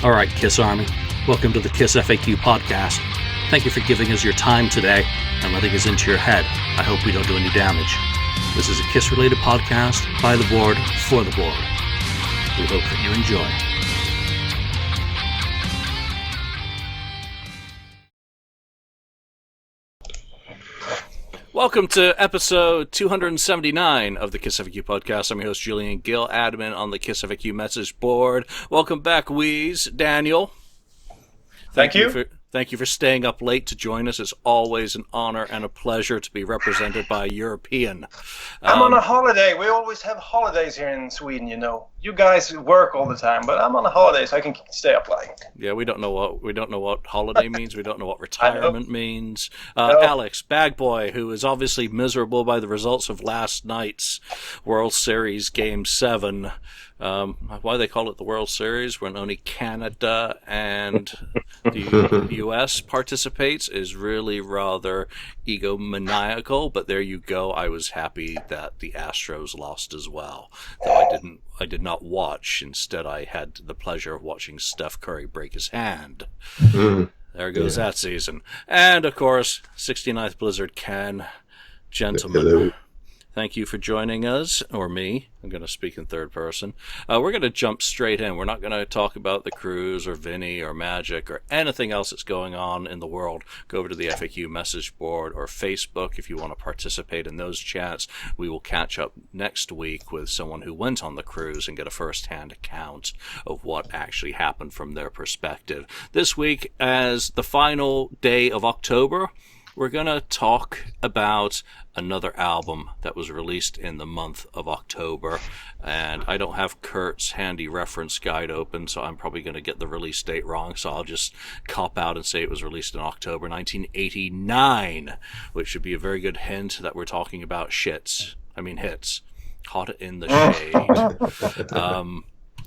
All right, Kiss Army, welcome to the KissFAQ Podcast. Thank you for giving us your time today and letting us into your head. I hope we don't do any damage. This is a Kiss-related podcast by the board, for the board. We hope that you enjoy. Welcome to episode 279 of the KissFAQ Podcast. I'm your host, Julian Gill, admin on the KissFAQ message board. Welcome back, Wheeze. Daniel. Thank you. Thank you for staying up late to join us. It's always an honor and a pleasure to be represented by a European. I'm on a holiday. We always have holidays here in Sweden, you know. You guys work all the time, but I'm on a holiday, so I can stay up late. Yeah, we don't know what holiday means. We don't know what retirement means. No. Alex, bag boy, who is obviously miserable by the results of last night's World Series Game 7. Why they call it the World Series when only Canada and the U.S. participates is really rather egomaniacal, but there you go. I was happy that the Astros lost as well, though I did not watch. Instead, I had the pleasure of watching Steph Curry break his hand. There goes that season. And, of course, 69th Blizzard Ken. Gentlemen. Hello. Thank you for joining us, or me. I'm going to speak in third person. We're going to jump straight in. We're not going to talk about the cruise or Vinny or Magic or anything else that's going on in the world. Go over to the FAQ message board or Facebook if you want to participate in those chats. We will catch up next week with someone who went on the cruise and get a first-hand account of what actually happened from their perspective. This week, as the final day of October, we're going to talk about another album that was released in the month of October. And I don't have Kurt's handy reference guide open, so I'm probably going to get the release date wrong. So I'll just cop out and say it was released in October 1989, which should be a very good hint that we're talking about hits. Hot in the Shade.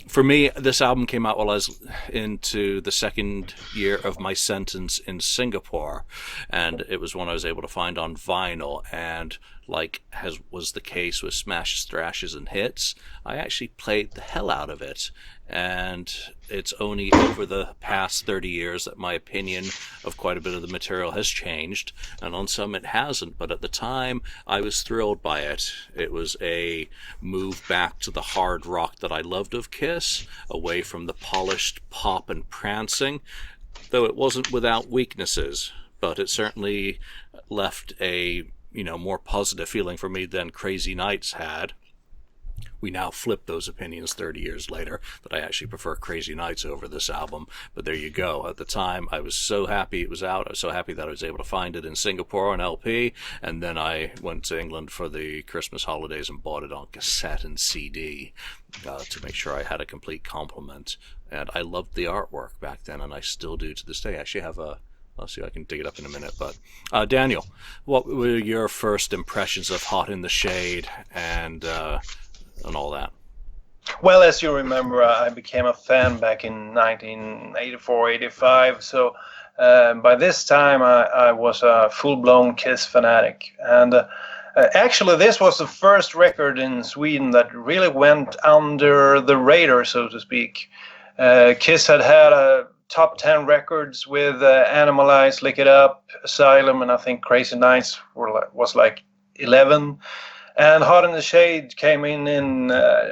For me, this album came out while I was into the second year of my sentence in Singapore, and it was one I was able to find on vinyl, and was the case with Smashes, Thrashes, and Hits, I actually played the hell out of it, and it's only over the past 30 years that my opinion of quite a bit of the material has changed, and on some it hasn't, but at the time I was thrilled by it. It was a move back to the hard rock that I loved of Kiss, away from the polished pop and prancing, though it wasn't without weaknesses, but it certainly left a more positive feeling for me than Crazy Nights had. We now flip those opinions 30 years later that I actually prefer Crazy Nights over this album. But there you go. At the time, I was so happy it was out. I was so happy that I was able to find it in Singapore on LP. And then I went to England for the Christmas holidays and bought it on cassette and CD to make sure I had a complete complement. And I loved the artwork back then, and I still do to this day. I actually have I'll see if I can dig it up in a minute. But Daniel, what were your first impressions of Hot in the Shade and all that? Well, as you remember, I became a fan back in 1984-85. So by this time, I was a full-blown Kiss fanatic. And actually, this was the first record in Sweden that really went under the radar, so to speak. Kiss had a top 10 records with Animalize, Lick It Up, Asylum, and I think Crazy Nights was like 11. And Hot in the Shade came in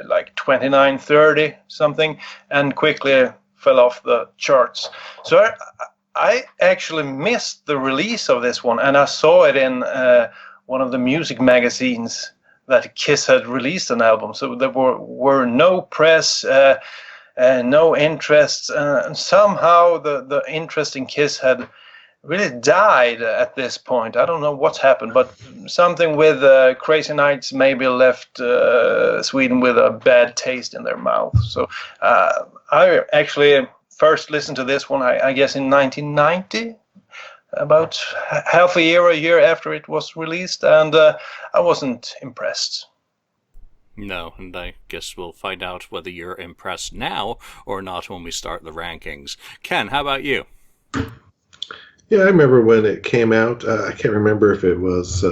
like 29, 30 something, and quickly fell off the charts. So I actually missed the release of this one, and I saw it in one of the music magazines that Kiss had released an album. So there were no press, no interest, and somehow the interest in Kiss had really died at this point. I don't know what's happened, but something with Crazy Nights maybe left Sweden with a bad taste in their mouth. So I actually first listened to this one, I guess, in 1990, about half a year after it was released, and I wasn't impressed. No, and I guess we'll find out whether you're impressed now or not when we start the rankings. Ken, how about you? Yeah, I remember when it came out. I can't remember if it was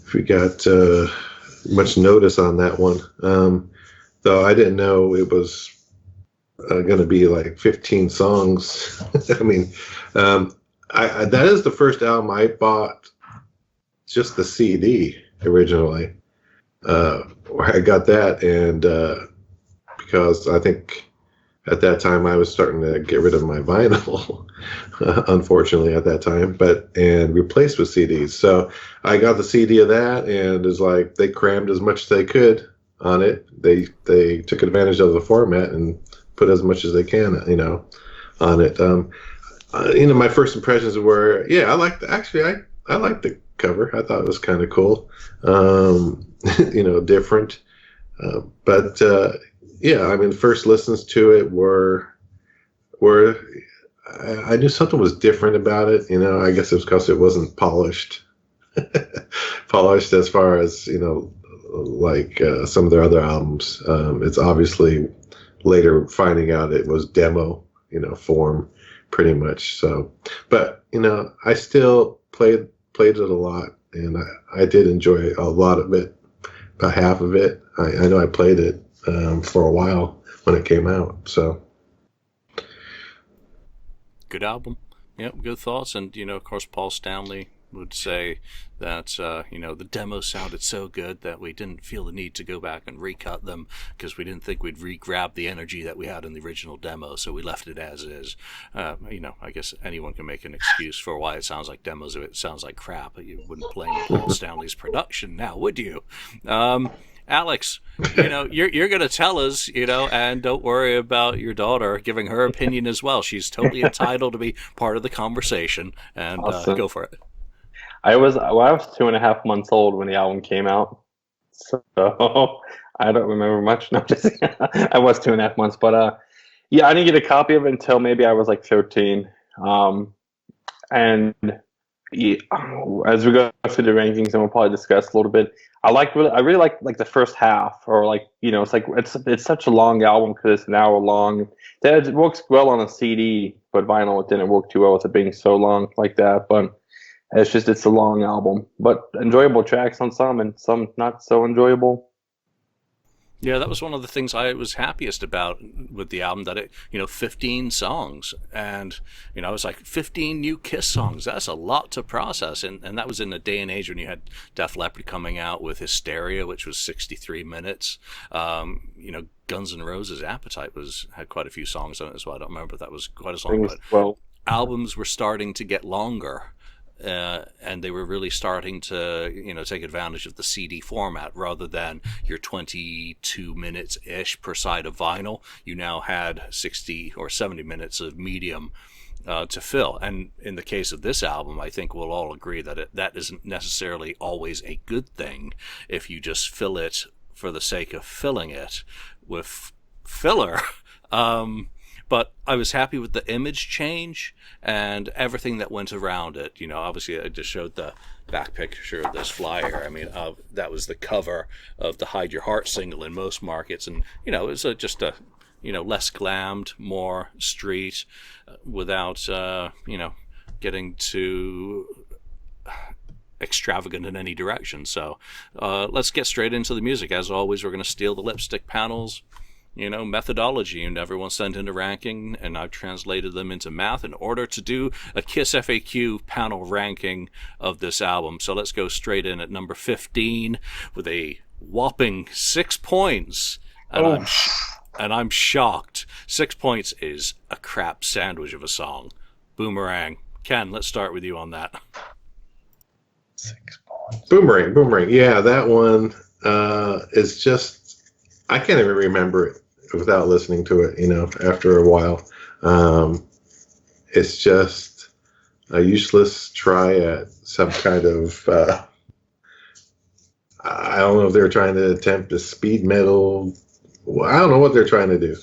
if we got much notice on that one. Though I didn't know it was going to be like 15 songs. I mean, that is the first album I bought, just the CD originally. Where I got that, and because I think at that time I was starting to get rid of my vinyl, unfortunately at that time, and replaced with CDs. So I got the CD of that, and it's like they crammed as much as they could on it. They took advantage of the format and put as much as they can, on it. My first impressions were, I liked I liked the cover. I thought it was kind of cool, different. But I mean, first listens to it were I knew something was different about it. I guess it was because it wasn't polished, polished as far as like some of their other albums. It's obviously later finding out it was demo, form, pretty much. So, but I still played it a lot, and I did enjoy a lot of it. About half of it, I know I played it for a while when it came out. So, good album. Yep, good thoughts. And of course, Paul Stanley would say that the demos sounded so good that we didn't feel the need to go back and recut them because we didn't think we'd re-grab the energy that we had in the original demo, so we left it as is. I guess anyone can make an excuse for why it sounds like demos if it sounds like crap. You wouldn't blame Paul Stanley's production now, would you? Alex, you're going to tell us, and don't worry about your daughter giving her opinion as well. She's totally entitled to be part of the conversation, and awesome. Go for it. I was 2.5 months old when the album came out, so I don't remember much. No, I was 2.5 months, but I didn't get a copy of it until maybe I was like 13. And as we go through the rankings, and we'll probably discuss a little bit, I really like the first half, or it's such a long album because it's an hour long. It works well on a CD, but vinyl it didn't work too well with it being so long like that. But it's a long album, but enjoyable tracks on some and some not so enjoyable. Yeah, that was one of the things I was happiest about with the album, that it, 15 songs. And, it's like 15 new Kiss songs. That's a lot to process. And that was in a day and age when you had Def Leppard coming out with Hysteria, which was 63 minutes. Guns N' Roses' Appetite had quite a few songs on it as well. I don't remember if that was quite as long, but albums were starting to get longer. And they were really starting to, take advantage of the CD format rather than your 22 minutes-ish per side of vinyl. You now had 60 or 70 minutes of medium to fill. And in the case of this album, I think we'll all agree that that isn't necessarily always a good thing if you just fill it for the sake of filling it with filler. But I was happy with the image change and everything that went around it. Obviously I just showed the back picture of this flyer. I mean, that was the cover of the Hide Your Heart single in most markets. And, it was just a, less glammed, more street without, getting too extravagant in any direction. So let's get straight into the music. As always, we're going to steal the lipstick panels. Methodology, and everyone sent in a ranking, and I've translated them into math in order to do a KissFAQ panel ranking of this album. So let's go straight in at number 15 with a whopping 6 points. And I'm shocked. 6 points is a crap sandwich of a song. Boomerang. Ken, let's start with you on that. 6 points. Boomerang. Yeah, that one is just, I can't even remember it without listening to it, after a while. It's just a useless try at some kind of, I don't know if they're trying to attempt a speed metal. I don't know what they're trying to do.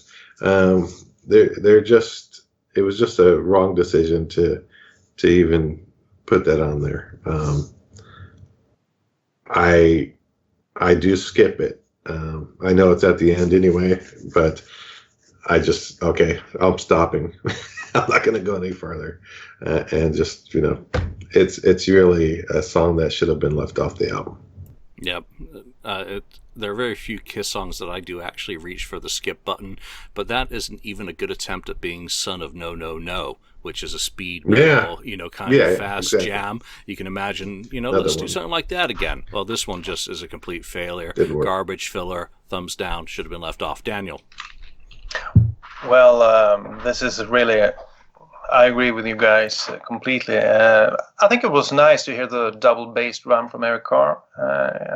It was just a wrong decision to even put that on there. I do skip it. I know it's at the end anyway, but I'm stopping. I'm not going to go any further. And just, it's really a song that should have been left off the album. Yep. There are very few Kiss songs that I do actually reach for the skip button, but that isn't even a good attempt at being Son of No No No, which is a speed metal, kind of fast exactly. jam. You can imagine, Another let's one. do something like that again. Well, this one just is a complete failure. Didn't work. Garbage filler, thumbs down, should have been left off. Daniel. Well, this is really, I agree with you guys completely. I think it was nice to hear the double bass drum from Eric Carr.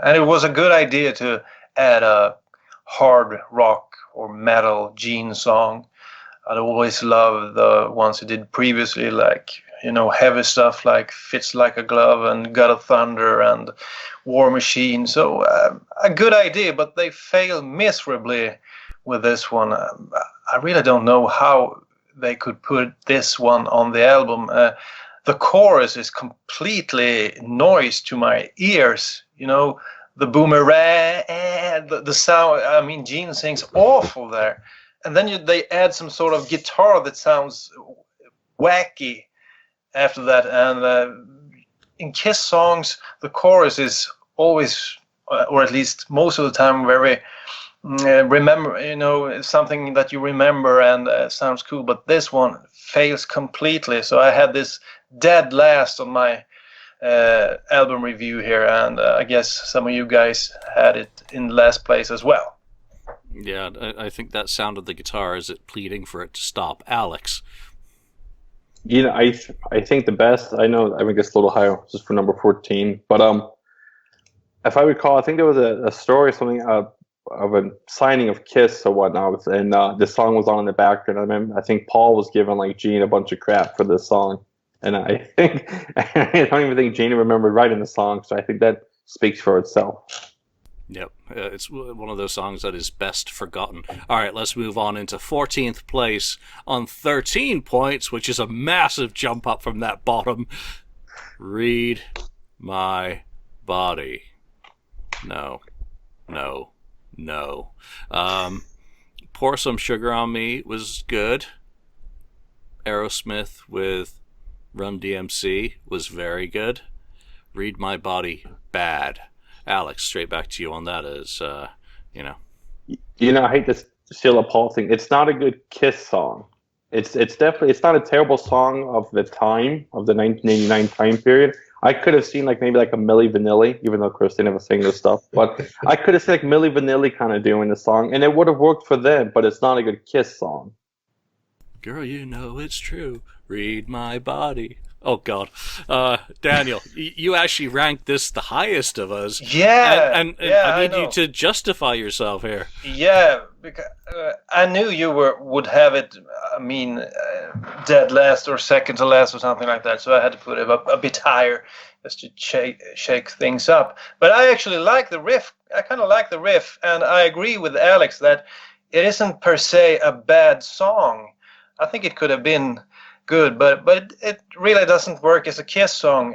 And it was a good idea to add a hard rock or metal Gene song. I'd always loved the ones he did previously, like, heavy stuff like Fits Like a Glove and God of Thunder and War Machine. So a good idea, but they failed miserably with this one. I really don't know how they could put this one on the album. The chorus is completely noise to my ears. The boomerang, the sound. I mean, Gene sings awful there. And then they add some sort of guitar that sounds wacky after that. And in Kiss songs, the chorus is always, or at least most of the time, very remember, something that you remember and sounds cool. But this one fails completely. So I had this dead last on my album review here, and I guess some of you guys had it in last place as well. Yeah, I think that sound of the guitar is it pleading for it to stop. Alex. I think the best, I guess a little higher just for number 14, but if I recall, I think there was a story or something of a signing of Kiss or whatnot, and the song was on in the background. I think Paul was giving like Gene a bunch of crap for this song, and I don't even think Gene remembered writing the song, so I think that speaks for itself. Yep, it's one of those songs that is best forgotten. All right, let's move on into 14th place on 13 points, which is a massive jump up from that bottom. Read My Body. No. Pour Some Sugar on Me was good. Aerosmith with Run DMC was very good. Read My Body, bad. Alex, straight back to you on that as, I hate to steal a Paul thing. It's not a good Kiss song. It's definitely, it's not a terrible song of the time, of the 1989 time period. I could have seen maybe a Milli Vanilli, even though of course they never sing this stuff, but I could have seen Milli Vanilli kind of doing the song, and it would have worked for them, but it's not a good Kiss song. Girl, you know it's true. Read My Body. Oh, God. Daniel, you actually ranked this the highest of us. Yeah. And I need you to justify yourself here. Yeah, because I knew you would have it, dead last or second to last or something like that. So I had to put it up a bit higher just to shake things up. But I actually like the riff. I kind of like the riff. And I agree with Alex that it isn't per se a bad song. I think it could have been good, but it really doesn't work as a Kiss song.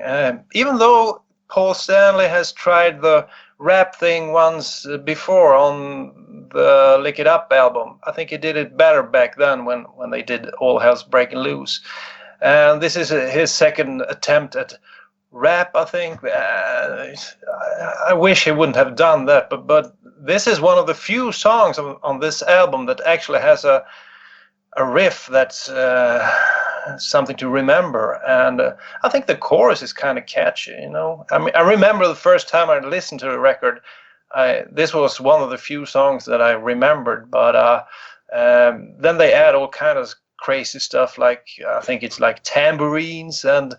Even though Paul Stanley has tried the rap thing once before on the Lick It Up album, I think he did it better back then when they did All Hell's Breaking Loose. And this is his second attempt at rap, I think. I wish he wouldn't have done that, but this is one of the few songs on this album that actually has a riff that's something to remember, and I think the chorus is kind of catchy. I remember the first time I listened to the record, this was one of the few songs that I remembered, but then they add all kind of crazy stuff, like I think it's like tambourines and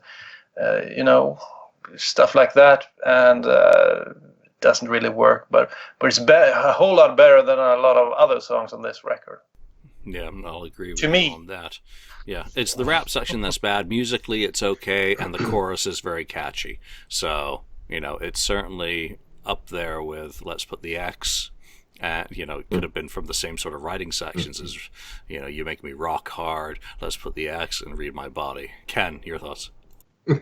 stuff like that, and it doesn't really work, but it's a whole lot better than a lot of other songs on this record. Yeah, I'll agree with you on that. Yeah, it's the rap section that's bad. Musically, it's okay, and the chorus is very catchy. So, it's certainly up there with Let's Put the X. It could have been from the same sort of writing sections as, You Make Me Rock Hard, Let's Put the X, and Read My Body. Ken, your thoughts? I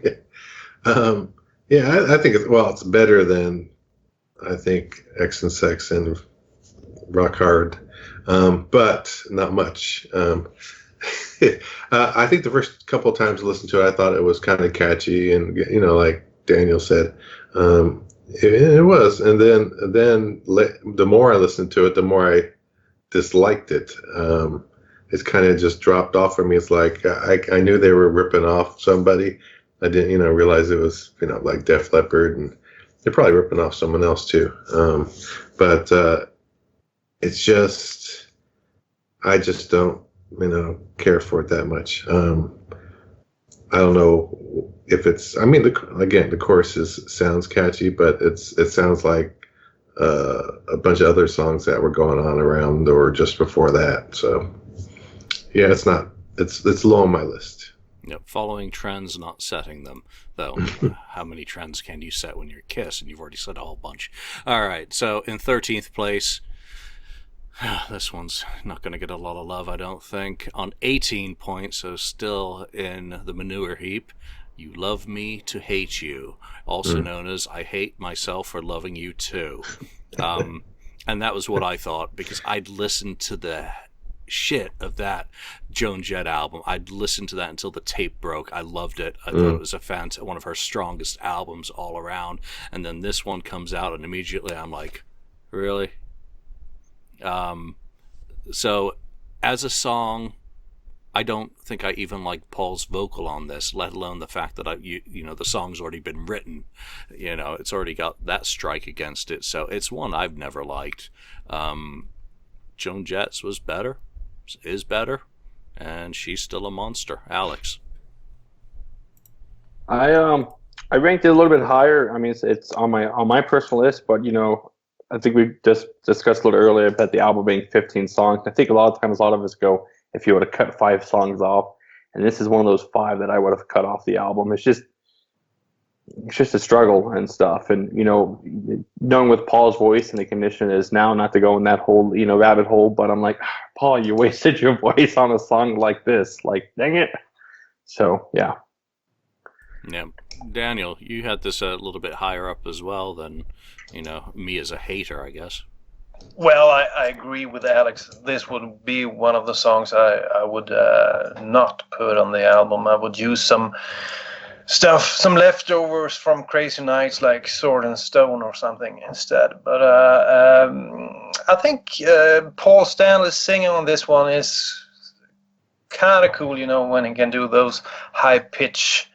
think it's better than, I think, X and Sex and Rock Hard. But not much. I think the first couple of times I listened to it, I thought it was kind of catchy, and like Daniel said, It was, and then the more I listened to it, the more I disliked it. It's kind of just dropped off for me. It's like I knew they were ripping off somebody. I didn't, realize it was, like Def Leppard, and they're probably ripping off someone else too. But it's just, I just don't, care for it that much. I don't know if it's. I mean, the chorus sounds catchy, but it sounds like a bunch of other songs that were going on around or just before that. So, yeah, it's not. It's low on my list. Yep, following trends, not setting them, though. How many trends can you set when you're Kiss? And you've already said a whole bunch. All right, so in 13th place, this one's not going to get a lot of love, I don't think. On 18 points, so still in the manure heap, You Love Me to Hate You, also known as I Hate Myself for Loving You Too. And that was what I thought, because I'd listened to the shit of that Joan Jett album. I'd listened to that until the tape broke. I loved it. I thought it was one of her strongest albums all around. And then this one comes out, and immediately I'm like, really? So as a song, I don't think I even like Paul's vocal on this, let alone the fact that the song's already been written. It's already got that strike against it. So it's one I've never liked. Joan Jett's was better, is better, and she's still a monster. Alex. I ranked it a little bit higher. I mean, it's on my personal list, but I think we just discussed a little earlier about the album being 15 songs. I think a lot of us go, if you would have cut 5 songs off, and this is one of those 5 that I would have cut off the album. It's just a struggle and stuff. And, knowing with Paul's voice and the condition is now, not to go in that whole, rabbit hole, but I'm like, Paul, you wasted your voice on a song like this. Like, dang it. So, yeah. Yeah. Daniel, you had this a little bit higher up as well than, me as a hater, I guess. Well, I agree with Alex. This would be one of the songs I would not put on the album. I would use some leftovers from Crazy Nights, like Sword and Stone or something instead. But I think Paul Stanley's singing on this one is kind of cool, when he can do those high pitch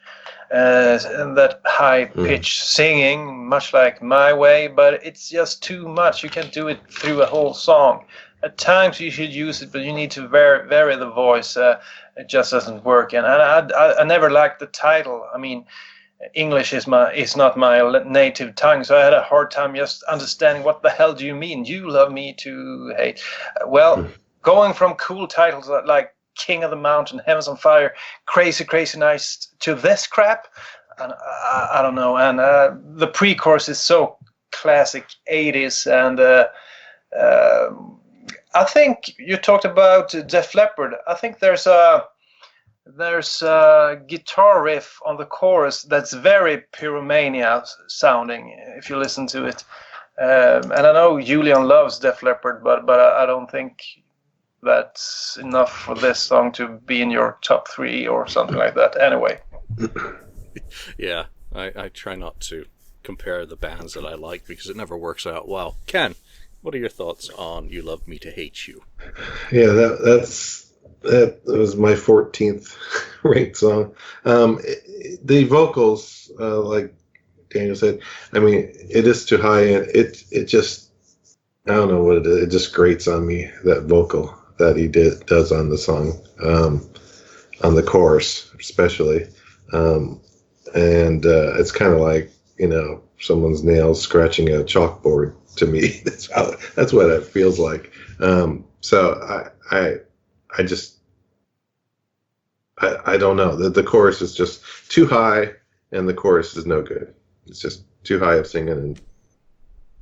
that high pitch singing, much like My Way, but it's just too much. You can't do it through a whole song. At times you should use it, but you need to vary the voice. It just doesn't work. And I never liked the title. I mean, English is not my native tongue, so I had a hard time just understanding what the hell do you mean? You love me to hate. Well, going from cool titles like King of the Mountain, Heavens on Fire, Crazy Crazy Nights to this crap, and I don't know. And the pre-chorus is so classic 80s, and I think you talked about Def Leppard. I think there's a guitar riff on the chorus that's very Pyromania sounding if you listen to it. And I know Julian loves Def Leppard, but I don't think that's enough for this song to be in your top 3 or something like that. Anyway. Yeah, I try not to compare the bands that I like because it never works out well. Ken, what are your thoughts on You Love Me to Hate You? Yeah, that was my 14th ranked song. The vocals, like Daniel said, I mean, it is too high, and it just, I don't know what it is. It just grates on me, that vocal that he does on the song, on the chorus especially, and it's kind of like someone's nails scratching a chalkboard to me. That's what it feels like. So I just don't know. The chorus is just too high, and the chorus is no good. It's just too high of singing, and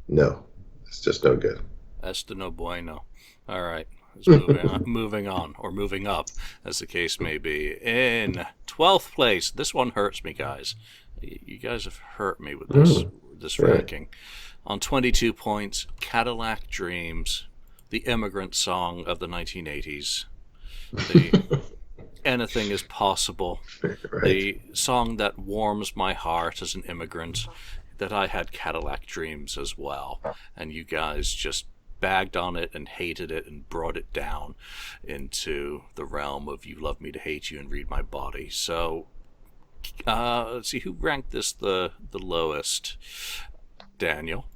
no, it's just no good. Esto no bueno. All right. Moving on, or moving up, as the case may be. In 12th place, this one hurts me, guys. You guys have hurt me with this ranking. On 22 points, Cadillac Dreams, the immigrant song of the 1980s. The Anything is Possible. Right. The song that warms my heart as an immigrant. that I had Cadillac Dreams as well, and you guys just bagged on it and hated it and brought it down into the realm of You Love Me to Hate You and Read My Body. So let's see, who ranked this the lowest? Daniel.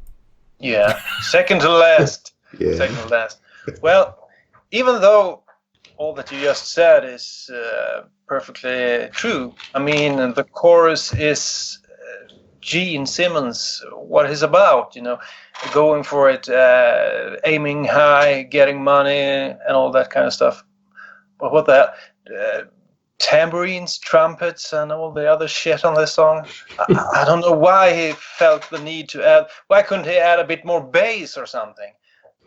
Yeah, second to last. Yeah. Second to last. Well, even though all that you just said is perfectly true, I mean, the chorus is Gene Simmons, what he's about, going for it, aiming high, getting money, and all that kind of stuff. But what the hell? Tambourines, trumpets, and all the other shit on this song. I don't know why he felt the need to add. Why couldn't he add a bit more bass or something?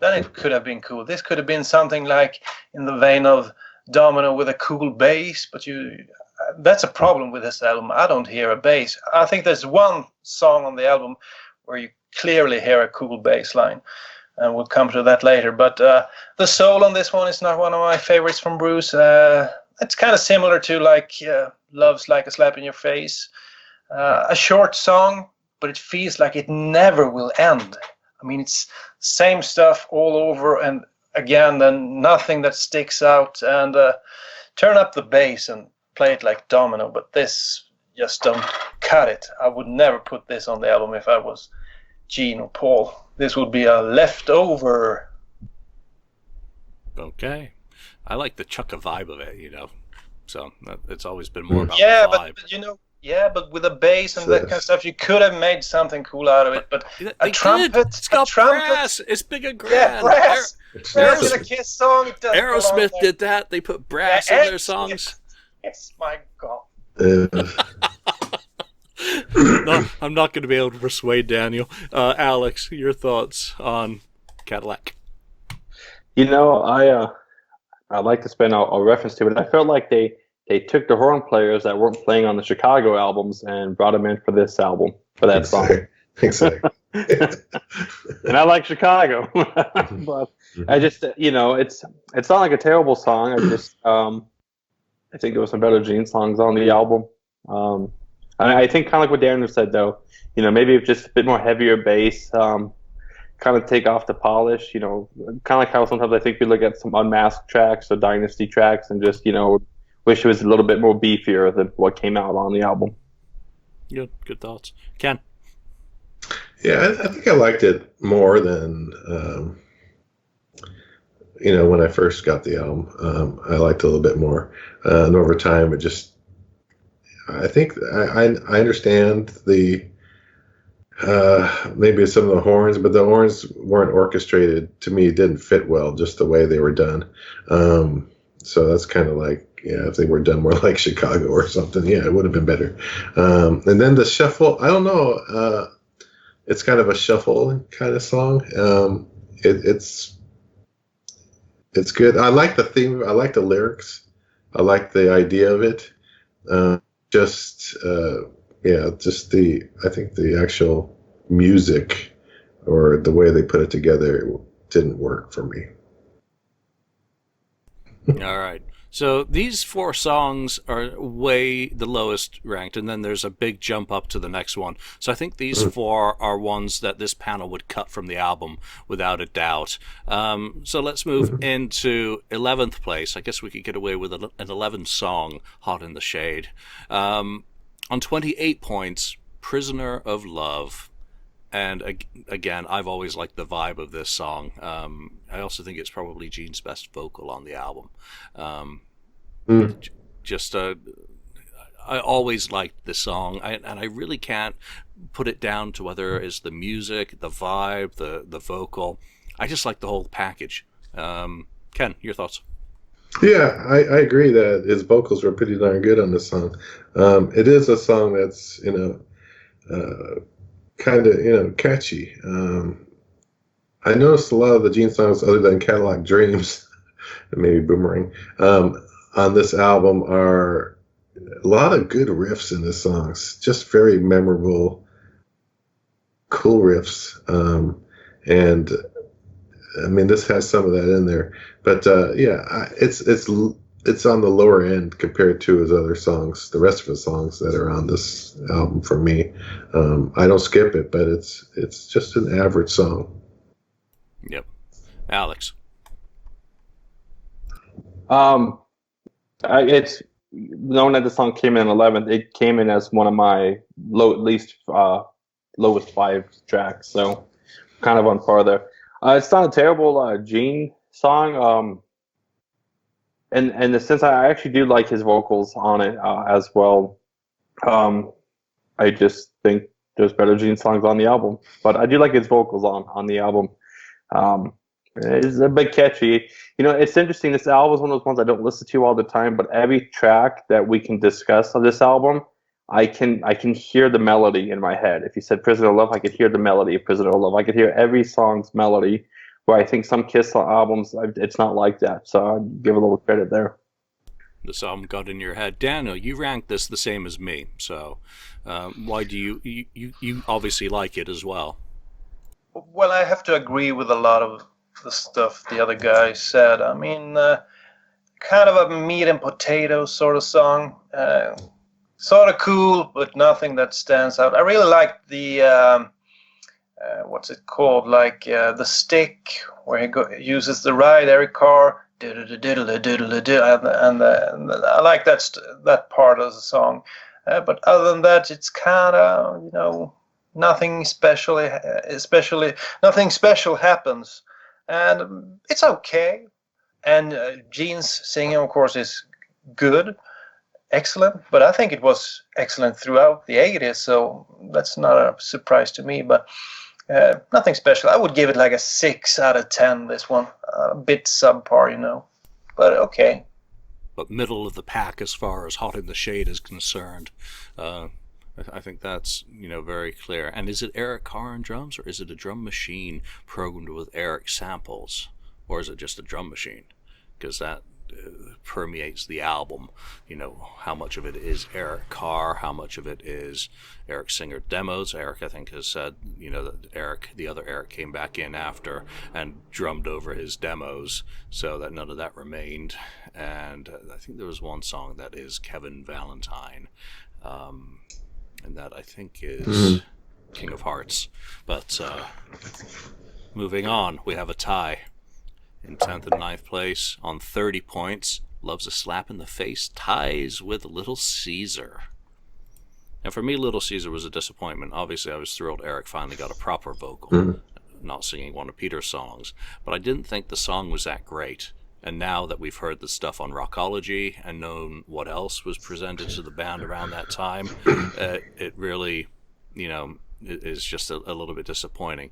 Then it could have been cool. This could have been something like in the vein of Domino with a cool bass, but that's a problem with this album. I don't hear a bass. I think there's one song on the album where you clearly hear a cool bass line, and we'll come to that later. But the soul on this one is not one of my favorites from Bruce. It's kind of similar to like Love's Like a Slap in Your Face. A short song, but it feels like it never will end. I mean, it's same stuff all over and again, and nothing that sticks out. And turn up the bass and play it like Domino, but this just don't cut it. I would never put this on the album if I was Gene or Paul. This would be a leftover. Okay. I like the chucka vibe of it, So it's always been more about the vibe. But with a bass and that kind of stuff, you could have made something cool out of it. But a trumpet, it's got brass. It's big and grand. Yeah, brass. Brass in a Kiss song. It doesn't Aerosmith did that. They put brass in their songs. Yes, my God. No, I'm not going to be able to persuade Daniel. Alex, your thoughts on Cadillac? I like to spend a reference to it. I felt like they took the horn players that weren't playing on the Chicago albums and brought them in for this album, for that song. Exactly. And I like Chicago. But I just, it's not like a terrible song. I think there were some better Gene songs on the album. I think kind of like what Daniel said, though, maybe just a bit more heavier bass, kind of take off the polish, kind of like how sometimes I think we look at some Unmasked tracks or Dynasty tracks and just, wish it was a little bit more beefier than what came out on the album. Good thoughts. Ken? Yeah, I think I liked it more than, when I first got the album. I liked it a little bit more. And over time, I think I understand the, maybe some of the horns, but the horns weren't orchestrated. To me, it didn't fit well, just the way they were done. So that's kind of like, if they were done more like Chicago or something, it would have been better. And then the shuffle, I don't know. It's kind of a shuffle kind of song. It's good. I like the theme. I like the lyrics. I like the idea of it. I think the actual music or the way they put it together didn't work for me. All right. So these 4 songs are way the lowest ranked, and then there's a big jump up to the next one. So I think these 4 are ones that this panel would cut from the album without a doubt. So let's move into 11th place. I guess we could get away with an 11 song, Hot in the Shade. On 28 points, Prisoner of Love. And again, I've always liked the vibe of this song. I also think it's probably Gene's best vocal on the album. I always liked this song, and I really can't put it down to whether it's the music, the vibe, the vocal. I just like the whole package. Ken, your thoughts? Yeah, I agree that his vocals were pretty darn good on this song. It is a song that's, kind of, catchy. I noticed a lot of the Gene songs other than Cadillac Dreams, and maybe Boomerang, on this album are a lot of good riffs in the songs. Just very memorable, cool riffs. And I mean, this has some of that in there. But it's it's on the lower end compared to his other songs, the rest of his songs that are on this album for me. I don't skip it, but it's just an average song. Yep. Alex. It's known that the song came in 11th. It came in as one of my lowest 5 tracks, so kind of on par there. It's not a terrible Gene song. And the sense I actually do like his vocals on it as well. I just think there's better Gene songs on the album, but I do like his vocals on the album. It's a bit catchy. It's interesting. This album is one of those ones I don't listen to all the time, but every track that we can discuss on this album, I can hear the melody in my head. If you said Prisoner of Love, I could hear the melody of Prisoner of Love. I could hear every song's melody, where I think some Kiss albums, it's not like that. So I'd give a little credit there. This album got in your head. Daniel, you ranked this the same as me. So why do you obviously like it as well? Well, I have to agree with a lot of the stuff the other guy said. I mean, kind of a meat and potatoes sort of song. Sort of cool, but nothing that stands out. I really like the, what's it called? Like the stick, where he uses the ride every car. And I like that part of the song. But other than that, it's kind of, nothing nothing special happens. And it's okay. And Gene's singing, of course, is good, excellent. But I think it was excellent throughout the 80s, so that's not a surprise to me. But nothing special. I would give it like a 6 out of 10, this one. A bit subpar, but okay. But middle of the pack as far as Hot in the Shade is concerned. I think that's, very clear. And is it Eric Carr on drums, or is it a drum machine programmed with Eric samples? Or is it just a drum machine? Because that permeates the album. How much of it is Eric Carr, how much of it is Eric Singer demos. Eric, I think, has said, that the other Eric came back in after and drummed over his demos, so that none of that remained. And I think there was one song that is Kevin Valentine, and that I think is King of Hearts. But moving on, we have a tie. In 10th and 9th place on 30 points, Love's a Slap in the Face ties with Little Caesar. And for me, Little Caesar was a disappointment. Obviously, I was thrilled Eric finally got a proper vocal, not singing one of Peter's songs. But I didn't think the song was that great. And now that we've heard the stuff on Rockology and known what else was presented to the band around that time, it really, is just a little bit disappointing.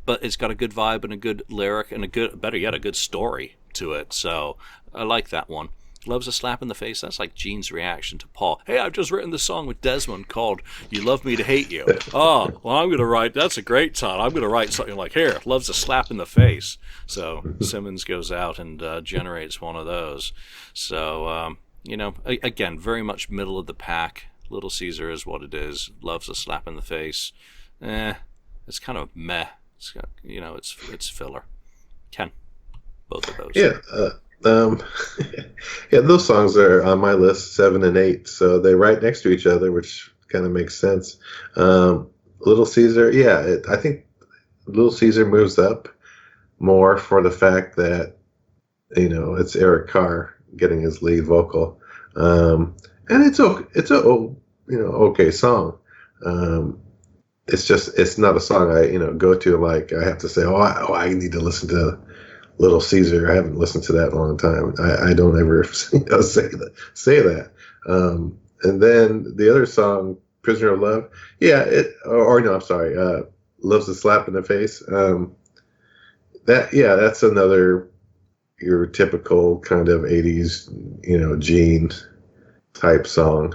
But it's got a good vibe and a good lyric and better yet, a good story to it. So I like that one. Love's a Slap in the Face. That's like Gene's reaction to Paul. Hey, I've just written this song with Desmond called You Love Me to Hate You. Oh, well, I'm going to write, that's a great title. I'm going to write something like, here, Love's a Slap in the Face. So Simmons goes out and generates one of those. So, again, very much middle of the pack. Little Caesar is what it is. Love's a Slap in the Face. It's kind of meh. It's, it's filler. Ken, both of those. Yeah, yeah, those songs are on my list, 7 and 8, so they're right next to each other, which kind of makes sense. Little Caesar, yeah, I think Little Caesar moves up more for the fact that it's Eric Carr getting his lead vocal, and it's a okay song. It's not a song I go to, like I have to say, I need to listen to Little Caesar. I haven't listened to that in a long time. I don't ever say that. And then the other song, Prisoner of Love, Love's a Slap in the Face. That's another your typical kind of 80s, Gene type song.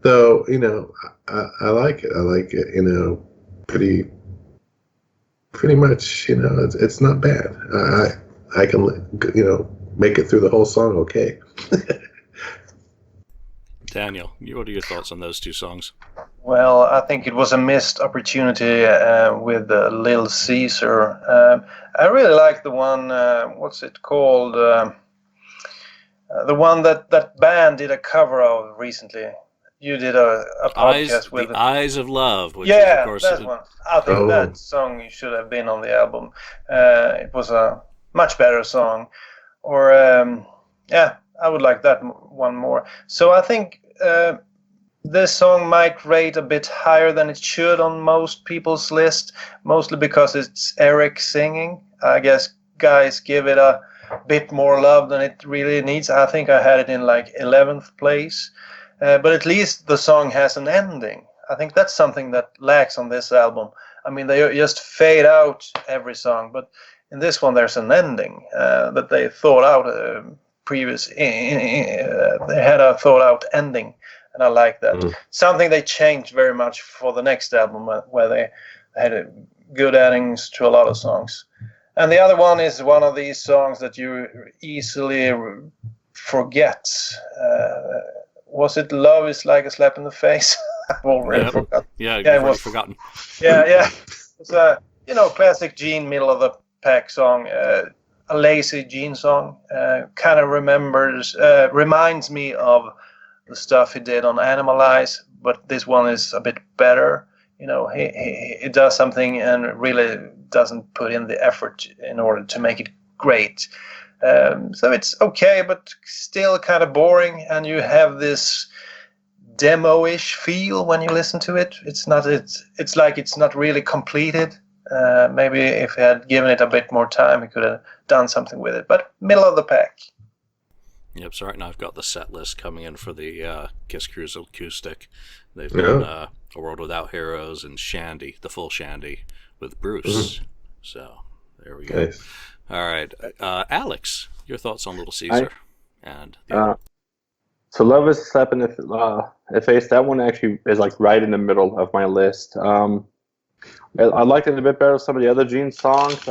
Though, I like it. I like it, pretty much, it's not bad. I can, make it through the whole song okay. Daniel, what are your thoughts on those two songs? Well, I think it was a missed opportunity with Little Caesar. I really like the one, what's it called? the one that band did a cover of recently. You did a podcast with the Eyes of Love, which yeah, is of course that one. I think that song should have been on the album. It was a much better song. Or yeah, I would like that one more. So I think this song might rate a bit higher than it should on most people's list, mostly because it's Eric singing. I guess guys give it a bit more love than it really needs. I think I had it in like 11th place. But at least the song has an ending. I think that's something that lacks on this album. I mean, they just fade out every song, but in this one there's an ending that they thought out they had a thought out ending, and I like that. Something they changed very much for the next album, where they had good endings to a lot of songs. And the other one is one of these songs that you easily forget. Was it Love is Like a Slap in the Face? I've already forgotten. Yeah, you've already forgotten. Yeah. It's a classic Gene middle of the pack song, a lazy Gene song. Kind of reminds me of the stuff he did on Animalize, but this one is a bit better. He does something and really doesn't put in the effort in order to make it great. So it's okay, but still kind of boring, and you have this demo-ish feel when you listen to it. It's like it's not really completed. Maybe if he had given it a bit more time, he could have done something with it. But middle of the pack. Yep. So right now I've got the set list coming in for the Kiss Cruise Acoustic. They've got A World Without Heroes and Shandy, the full Shandy with Bruce. So there we go. Nice. All right, Alex, your thoughts on Little Caesar and so Love is a Slap in the Face. That one actually is like right in the middle of my list. I liked it a bit better than some of the other Gene songs.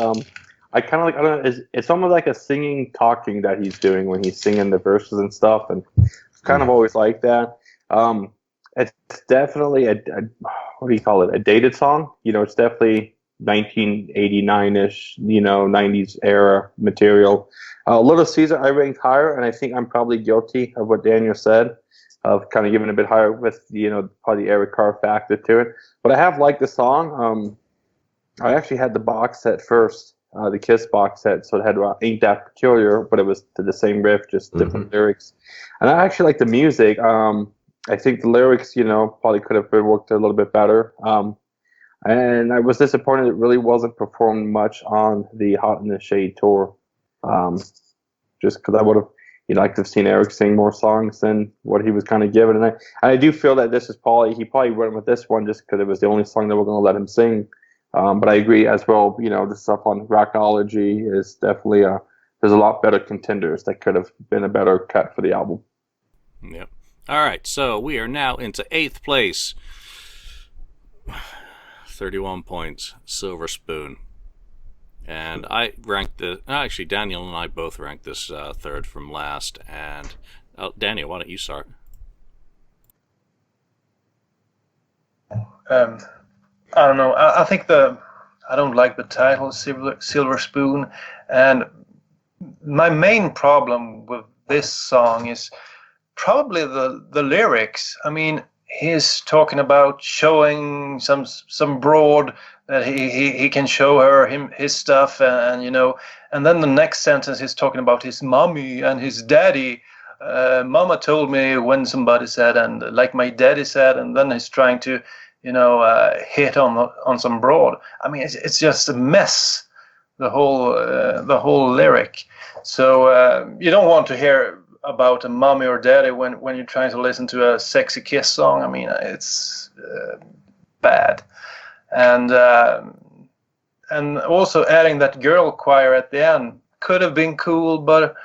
I kind of like, I don't know, it's almost like a singing, talking that he's doing when he's singing the verses and stuff, and I've kind of always liked that. It's definitely what do you call it? A dated song. It's definitely 1989-ish, 90s era material. Little Caesar I ranked higher, and I think I'm probably guilty of what Daniel said, of kind of giving a bit higher with, probably the Eric Carr factor to it. But I have liked the song. I actually had the box set first, the Kiss box set, so it had Ain't That Peculiar, but it was to the same riff, just different lyrics. And I actually like the music. I think the lyrics, probably could have been worked a little bit better. And I was disappointed it really wasn't performed much on the Hot in the Shade tour. Just because I would have liked to have seen Eric sing more songs than what he was kind of given. And I do feel that this is he probably went with this one just because it was the only song that we're going to let him sing. But I agree as well, the stuff on Rockology is definitely there's a lot better contenders that could have been a better cut for the album. Yep. All right, so we are now into 8th place. 31 points, Silver Spoon. And I ranked actually Daniel and I both ranked this third from last. And Daniel, why don't you start? I don't know. I think I don't like the title Silver Spoon, and my main problem with this song is probably the lyrics. I mean, he's talking about showing some broad that he can show her his stuff, and and then the next sentence he's talking about his mommy and his daddy. Mama told me when somebody said, and like my daddy said, and then he's trying to hit on some broad. I mean, it's just a mess, the whole lyric. So you don't want to hear about a mommy or daddy when you're trying to listen to a sexy Kiss song. I mean, it's bad. And also adding that girl choir at the end could have been cool, but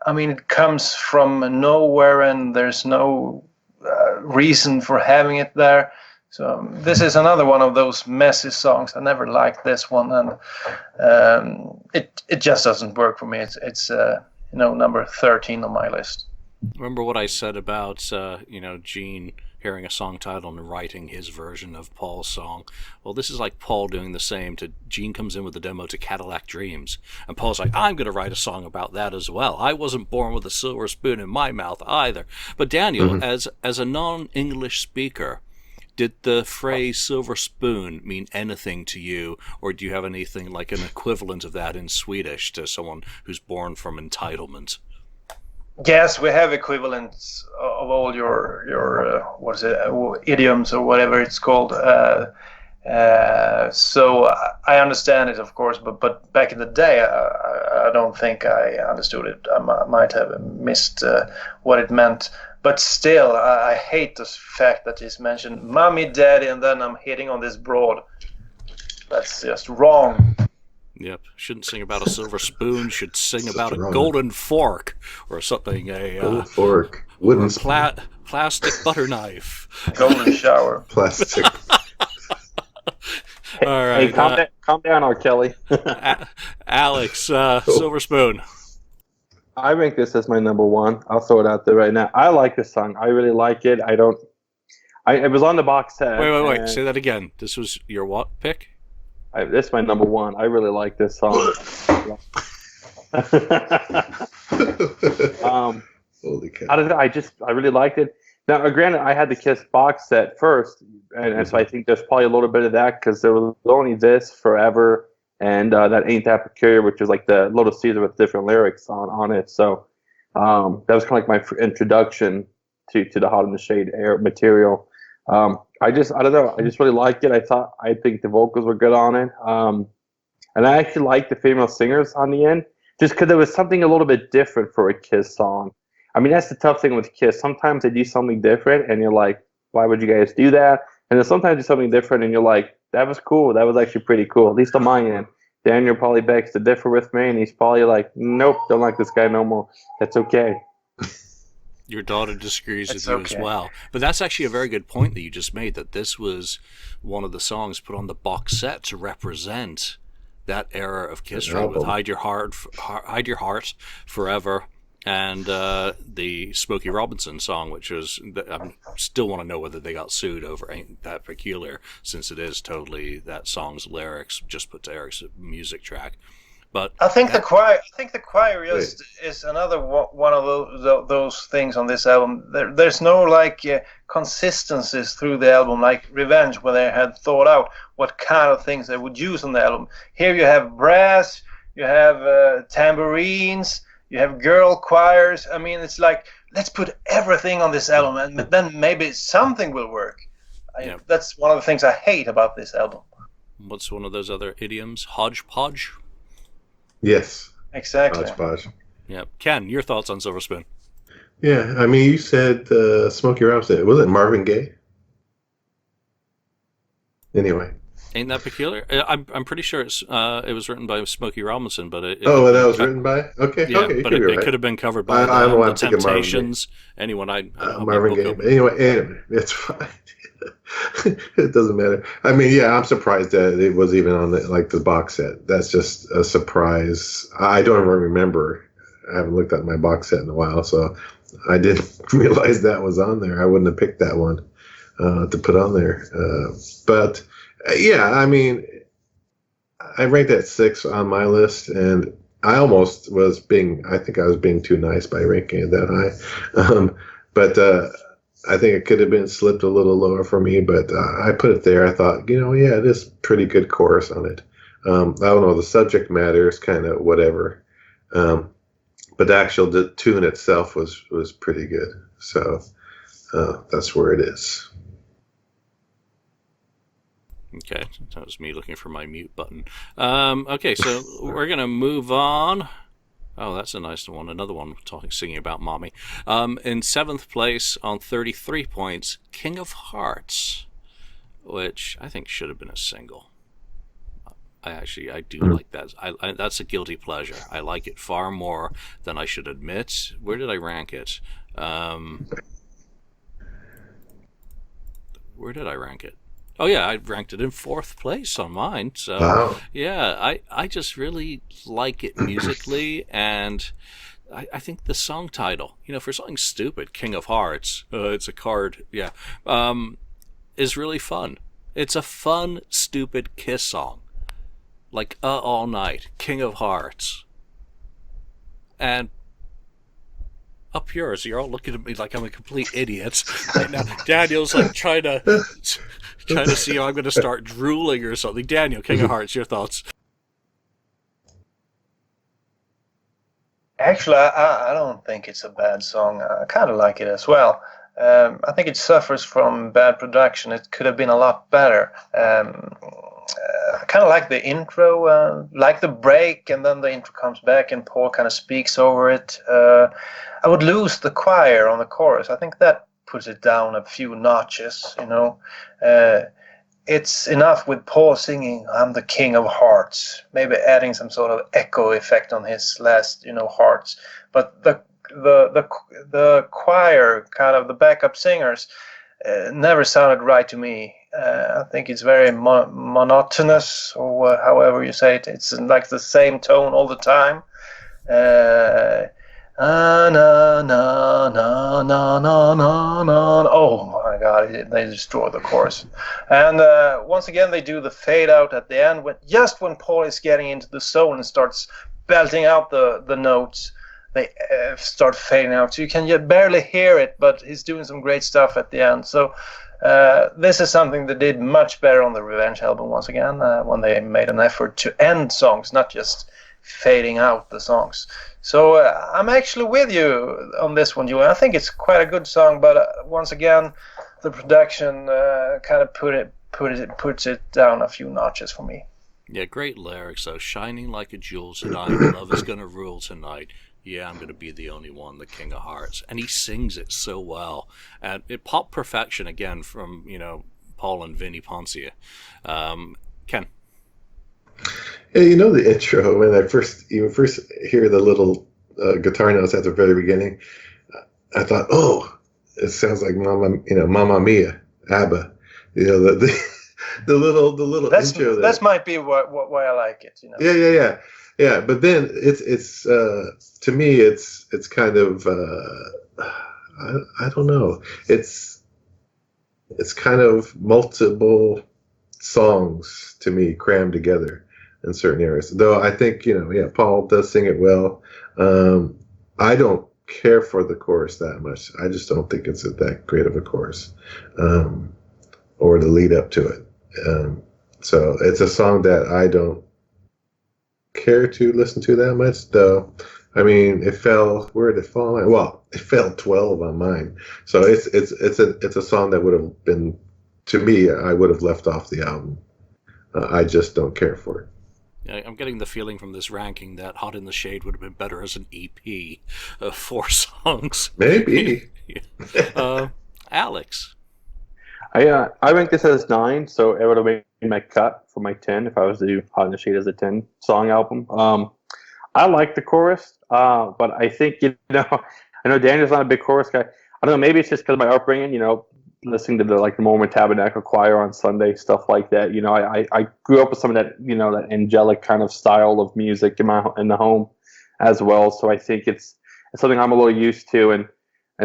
I mean, it comes from nowhere and there's no reason for having it there. So this is another one of those messy songs. I never liked this one, and it just doesn't work for me. It's number 13 on my list. Remember what I said about Gene hearing a song title and writing his version of Paul's song. Well, this is like Paul doing the same to Gene comes in with the demo to Cadillac Dreams. And Paul's like, I'm going to write a song about that as well. I wasn't born with a silver spoon in my mouth either. But Daniel, as a non-English speaker, did the phrase silver spoon mean anything to you? Or do you have anything like an equivalent of that in Swedish to someone who's born from entitlement? Yes, we have equivalents of all your what is it, idioms or whatever it's called. So I understand it, of course, but back in the day, I don't think I understood it. I might have missed what it meant. But still, I hate the fact that he's mentioned mommy, daddy, and then I'm hitting on this broad. That's just wrong. Yep. Shouldn't sing about a silver spoon. Should sing about a golden fork or something. Golden fork. Wooden plastic butter knife. Golden shower. Plastic. All right. Hey, calm down, R. Kelly. Alex, silver spoon. I rank this as my number one. I'll throw it out there right now. I like this song. I really like it. It was on the box set. Wait. Say that again. This was your what pick? This is my number one. I really like this song. Holy cow. I really liked it. Now, granted, I had the Kiss box set first, and so I think there's probably a little bit of that because there was only this, Forever, and that Ain't That Peculiar, which was like the Little Caesar with different lyrics on it. So that was kind of like my introduction to the Hot in the Shade material. I don't know. I just really liked it. I think the vocals were good on it. And I actually liked the female singers on the end, just because there was something a little bit different for a Kiss song. I mean, that's the tough thing with Kiss. Sometimes they do something different, and you're like, why would you guys do that? And then sometimes do something different, and you're like, that was cool. That was actually pretty cool, at least on my end. Daniel probably begs to differ with me, and he's probably like, nope, don't like this guy no more. That's okay. Your daughter disagrees with you as well. But that's actually a very good point that you just made, that this was one of the songs put on the box set to represent that era of Kiss, with Hide Your Heart, Forever, and the Smokey Robinson song, which was, I still want to know whether they got sued over Ain't That Peculiar, since it is totally that song's lyrics just put to Eric's music track. But I think the choir is another one of those things on this album. There's no consistencies through the album, like Revenge, where they had thought out what kind of things they would use on the album. Here you have brass, you have tambourines, you have girl choirs. I mean, it's like, let's put everything on this album, and then maybe something will work. That's one of the things I hate about this album. What's one of those other idioms? Hodgepodge? Yes. Exactly. Hodgepodge. Yeah. Ken, your thoughts on Silver Spoon? Yeah, I mean, you said Smokey Robinson. Was it Marvin Gaye? Anyway. Ain't That Peculiar? I'm pretty sure it was written by Smokey Robinson, but that was written by? Okay, yeah, okay, but it could have been covered by the Temptations. Anyone, Marvin Gaye. Anyway, it's fine. It doesn't matter. I mean, yeah, I'm surprised that it was even on the box set. That's just a surprise. I don't even remember. I haven't looked at my box set in a while, so I didn't realize that was on there. I wouldn't have picked that one to put on there. But yeah, I mean, I ranked at 6 on my list, and I almost was I think I was being too nice by ranking it that high. But I think it could have been slipped a little lower for me, but I put it there. I thought, yeah, it is pretty good chorus on it. I don't know, the subject matter is kind of whatever. But the tune itself was pretty good. So that's where it is. Okay, that was me looking for my mute button. Okay, so we're going to move on. Oh, that's a nice one. Another one singing about mommy. In 7th place on 33 points, King of Hearts, which I think should have been a single. I do like that. That's a guilty pleasure. I like it far more than I should admit. Where did I rank it? Where did I rank it? Oh yeah, I ranked it in 4th place on mine. So wow. Yeah, I just really like it musically, and I think the song title, for something stupid, King of Hearts, it's a card, yeah, is really fun. It's a fun, stupid Kiss song. Like, all night, King of Hearts. And up yours, you're all looking at me like I'm a complete idiot. Right now, Daniel's like trying to see how I'm going to start drooling or something. Daniel, King of Hearts, your thoughts? Actually, I don't think it's a bad song. I kind of like it as well. I think it suffers from bad production. It could have been a lot better. I kind of like the intro, like the break, and then the intro comes back and Paul kind of speaks over it. I would lose the choir on the chorus. I think that puts it down a few notches, It's enough with Paul singing, "I'm the King of Hearts," maybe adding some sort of echo effect on his last, hearts. But the choir, kind of the backup singers, never sounded right to me. I think it's very monotonous, or however you say it. It's like the same tone all the time. Na na na na na na na. Oh my God! They destroy the chorus, and once again they do the fade out at the end when Paul is getting into the zone and starts belting out the notes. They start fading out, so you can barely hear it, but he's doing some great stuff at the end. So this is something they did much better on the Revenge album once again, when they made an effort to end songs, not just fading out the songs. So I'm actually with you on this one, Julian. I think it's quite a good song, but once again, the production kind of puts it down a few notches for me. Yeah, great lyrics though. Shining like a jewel tonight, love is gonna rule tonight. Yeah, I'm gonna be the only one, the King of Hearts, and he sings it so well. And it pop perfection again from Paul and Vinnie Poncia. Ken. Yeah, the intro when you first hear the little guitar notes at the very beginning. I thought, oh, it sounds like Mamma Mia, ABBA. The intro. That might be why I like it. Yeah. But then it's to me it's kind of I don't know. It's kind of multiple songs to me crammed together in certain areas. Though I think Paul does sing it well. I don't care for the chorus that much. I just don't think it's that great of a chorus, or the lead up to it. So it's a song that I don't care to listen to that much. Though, I mean, it fell. Where did it fall? Well, it fell 12 on mine. So it's a song that would have been, to me, I would have left off the album. I just don't care for it. I'm getting the feeling from this ranking that Hot in the Shade would have been better as an EP of 4 songs. Maybe. Alex. I ranked this as 9, so it would have made my cut for my 10 if I was to do Hot in the Shade as a 10 song album. I like the chorus, but I think I know Daniel's not a big chorus guy. I don't know, maybe it's just because of my upbringing, listening to the Mormon Tabernacle Choir on Sunday, stuff like that. I grew up with some of that, that angelic kind of style of music in the home as well. So I think it's something I'm a little used to and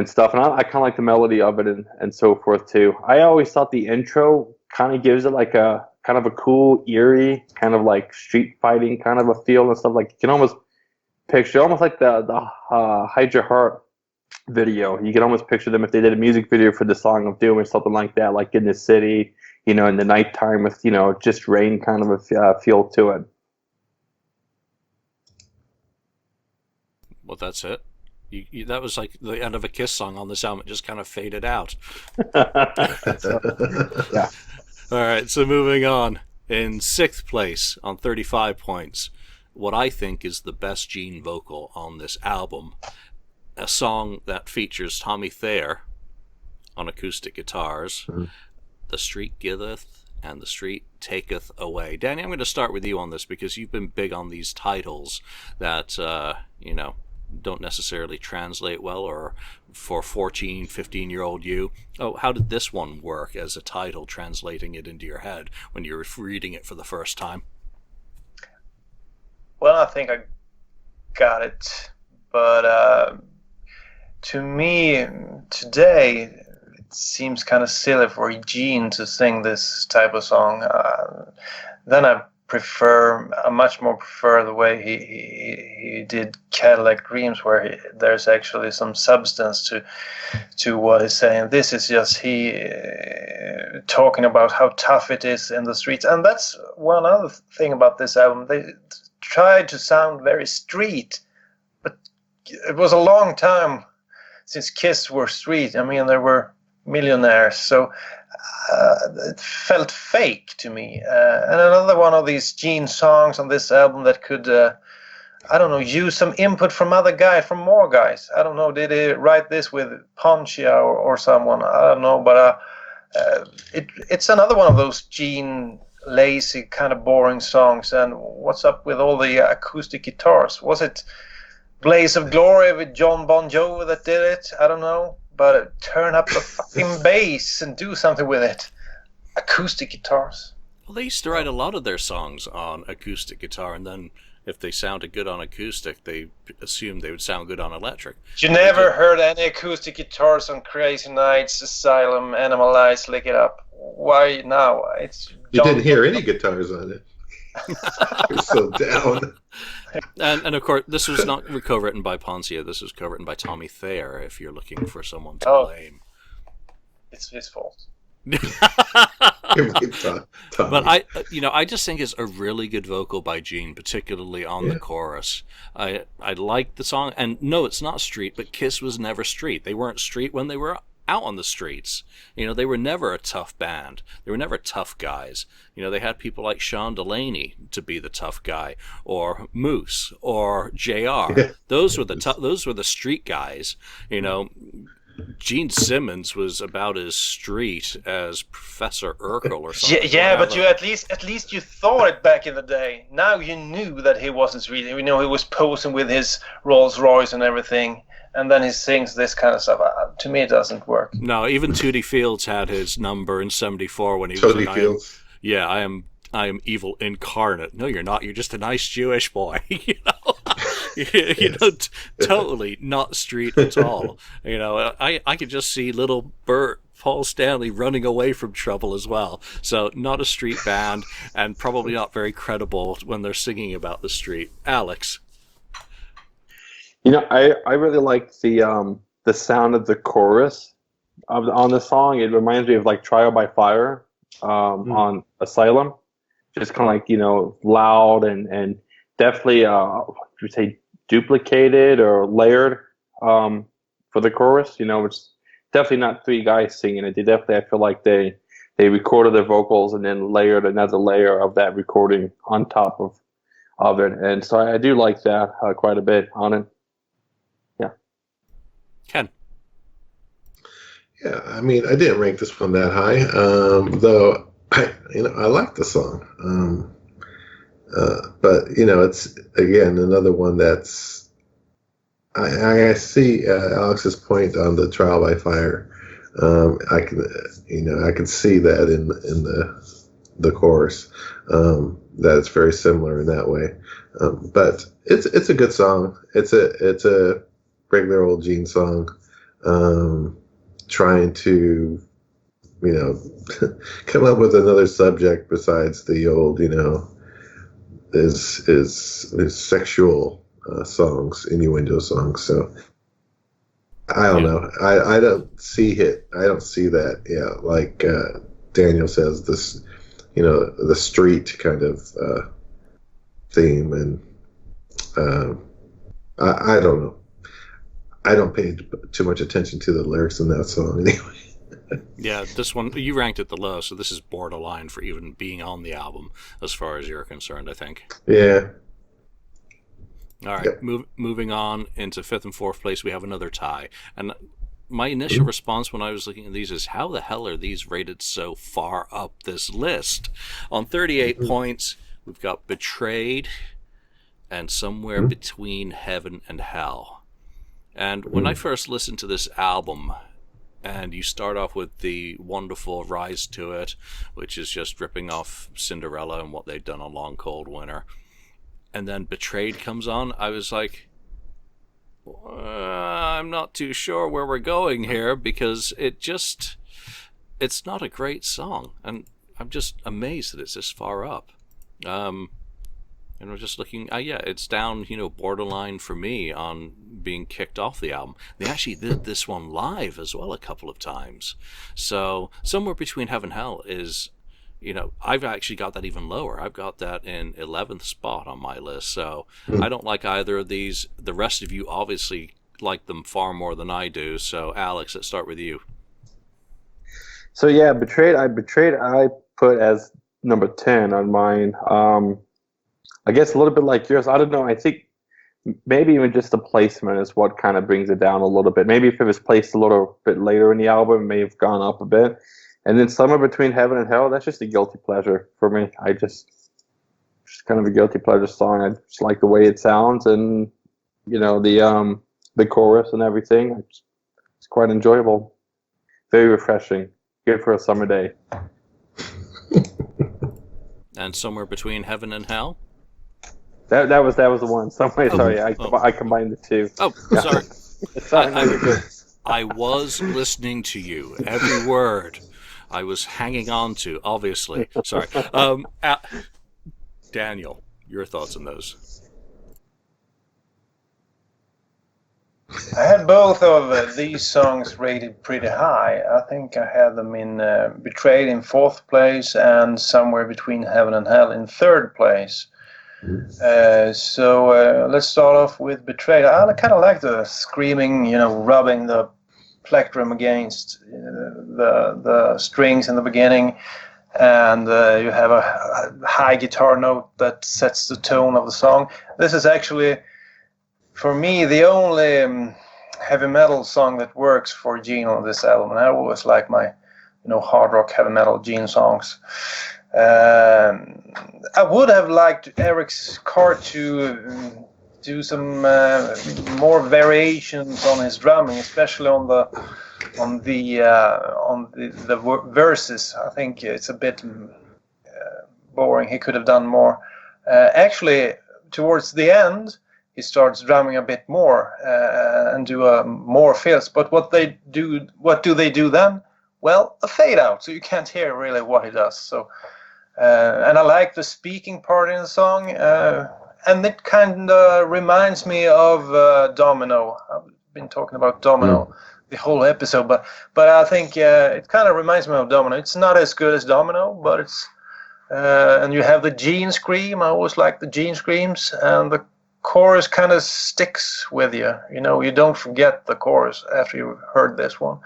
stuff. And I kind of like the melody of it and so forth too. I always thought the intro kind of gives it like a kind of a cool, eerie, kind of like street fighting kind of a feel and stuff. Like you can almost picture almost like the Hide Your Heart video. You can almost picture them if they did a music video for the Song of Doom or something like that, like in the city, in the nighttime with, just rain kind of a feel to it. Well, that's it. That was like the end of a Kiss song on this album. It just kind of faded out. Yeah. All right, so moving on. In 6th place on 35 points, what I think is the best Gene vocal on this album. A song that features Tommy Thayer on acoustic guitars, The Street Giveth and The Street Taketh Away. Danny, I'm going to start with you on this because you've been big on these titles that, don't necessarily translate well, or for 14, 15-year-old you. Oh, how did this one work as a title, translating it into your head when you were reading it for the first time? Well, I think I got it, but to me today it seems kind of silly for Gene to sing this type of song. Then I much more prefer the way he did Cadillac Dreams, where there's actually some substance to what he's saying. This is just he talking about how tough it is in the streets, and that's one other thing about this album. They tried to sound very street, but it was a long time since Kiss were street. I mean, there were millionaires, so it felt fake to me. And another one of these Gene songs on this album that could, I don't know, use some input from other guys, from more guys. I don't know, did he write this with Ponchia or someone? I don't know, but it's another one of those Gene lazy, kind of boring songs. And what's up with all the acoustic guitars? Was it Blaze of Glory with John Bon Jovi that did it? I don't know. But turn up the fucking bass and do something with it. Acoustic guitars. Well, they used to write a lot of their songs on acoustic guitar, and then if they sounded good on acoustic, they assumed they would sound good on electric. You never heard any acoustic guitars on Crazy Nights, Asylum, Animalize, Lick It Up. Why now? You didn't hear any guitars on it. You're so down. And of course, this was not co-written by Ponchia. This was co-written by Tommy Thayer, if you're looking for someone to blame. It's his fault. But I just think it's a really good vocal by Gene, particularly on the chorus. I like the song, and no, it's not street, but Kiss was never street. They weren't street when they were out on the streets. They were never a tough band. They were never tough guys. They had people like Sean Delaney to be the tough guy, or Moose, or JR. Those were the street guys. Gene Simmons was about as street as Professor Urkel or something. Yeah, but you at least you thought it back in the day. Now you knew that he wasn't street. He was posing with his Rolls Royce and everything. And then he sings this kind of stuff. To me, it doesn't work. No, even Tootie Fields had his number in '74 when he was Tootie Fields. I am evil incarnate. No, you're not. You're just a nice Jewish boy. Totally not street at all. I could just see little Bert, Paul Stanley running away from trouble as well. So not a street band, and probably not very credible when they're singing about the street. Alex. I really like the sound of the chorus on the song. It reminds me of like Trial by Fire on Asylum. Just kind of like, loud and definitely, would you say duplicated or layered for the chorus. It's definitely not three guys singing it. I feel like they recorded their vocals and then layered another layer of that recording on top of it. And so I do like that quite a bit on it. Ken. Yeah, I mean, I didn't rank this one that high, though. I like the song, but it's again another one that's. I see Alex's point on the Trial by Fire. I can see that in the chorus, that it's very similar in that way. But it's a good song. It's a regular old Gene song, trying to, come up with another subject besides the old, is sexual songs, innuendo songs. So I don't know. I don't see it. I don't see that. Yeah, like Daniel says, this, the street kind of theme, and I don't know. I don't pay too much attention to the lyrics in that song anyway. Yeah, this one, you ranked it the low, so this is borderline for even being on the album as far as you're concerned, I think. Yeah. All right, yep. Moving on into fifth and fourth place, we have another tie. And my initial response when I was looking at these is, how the hell are these rated so far up this list? On 38 points, we've got Betrayed and Somewhere Between Heaven and Hell. And when I first listened to this album, and you start off with the wonderful Rise to It, which is just ripping off Cinderella and what they'd done on Long Cold Winter, and then Betrayed comes on, I was like, I'm not too sure where we're going here, because it's not a great song, and I'm just amazed that it's this far up. And we're just looking, yeah, it's down, borderline for me on being kicked off the album. They actually did this one live as well a couple of times. So somewhere between Heaven and Hell is, I've actually got that even lower. I've got that in 11th spot on my list. So I don't like either of these. The rest of you obviously like them far more than I do. So Alex, let's start with you. So yeah, Betrayed I put as number 10 on mine. I guess a little bit like yours. I don't know. I think maybe even just the placement is what kind of brings it down a little bit. Maybe if it was placed a little bit later in the album, it may have gone up a bit. And then somewhere between Heaven and Hell, that's just a guilty pleasure for me. Just kind of a guilty pleasure song. I just like the way it sounds, and the chorus and everything. It's quite enjoyable, very refreshing, good for a summer day. And Somewhere Between Heaven and Hell. That was the one. Sorry, I combined the two. Oh, sorry. I was listening to you, every word. I was hanging on to, obviously. Sorry. Daniel, your thoughts on those? I had both of these songs rated pretty high. I think I had them in Betrayed in 4th place and Somewhere Between Heaven and Hell in 3rd place. So let's start off with Betrayed. I kind of like the screaming, rubbing the plectrum against the strings in the beginning, and you have a high guitar note that sets the tone of the song. This is actually, for me, the only heavy metal song that works for Gene on this album. And I always like my, hard rock heavy metal Gene songs. I would have liked Eric's Carr to do some more variations on his drumming, especially on the verses. I think it's a bit boring. He could have done more. Actually, towards the end, he starts drumming a bit more and do more fills. But what do they do then? Well, a fade out, so you can't hear really what he does. So. And I like the speaking part in the song, and it kind of reminds me of Domino. I've been talking about Domino the whole episode, but I think it kind of reminds me of Domino. It's not as good as Domino, but it's and you have the Gene scream. I always like the Gene screams, and the chorus kind of sticks with you. You don't forget the chorus after you heard this one.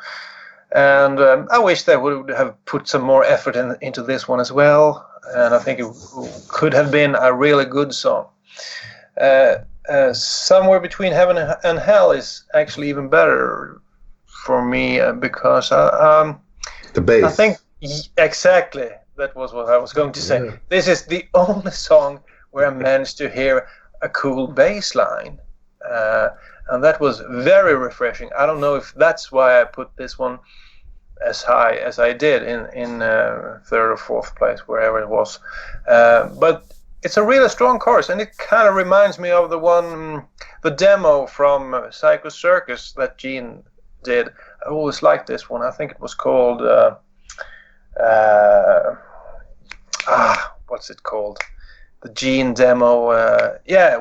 And I wish they would have put some more effort into this one as well. And I think it could have been a really good song. Somewhere Between Heaven and Hell is actually even better for me because the bass. I think exactly that was what I was going to say. Yeah. This is the only song where I managed to hear a cool bass line. And that was very refreshing. I don't know if that's why I put this one as high as I did in 3rd or 4th place, wherever it was. But it's a really strong chorus, and it kind of reminds me of the demo from Psycho Circus that Gene did. I always liked this one. I think it was called... what's it called? The Gene demo,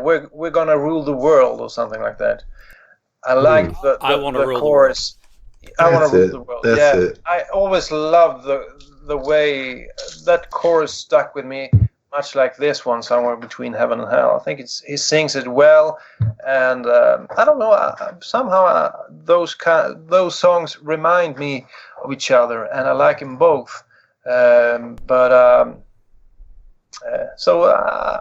we're gonna rule the world or something like that. I like the chorus. I want to rule the world. That's it. I always loved the way that chorus stuck with me, much like this one, Somewhere Between Heaven and Hell. I think he sings it well, and I don't know. Somehow those songs remind me of each other, and I like them both. So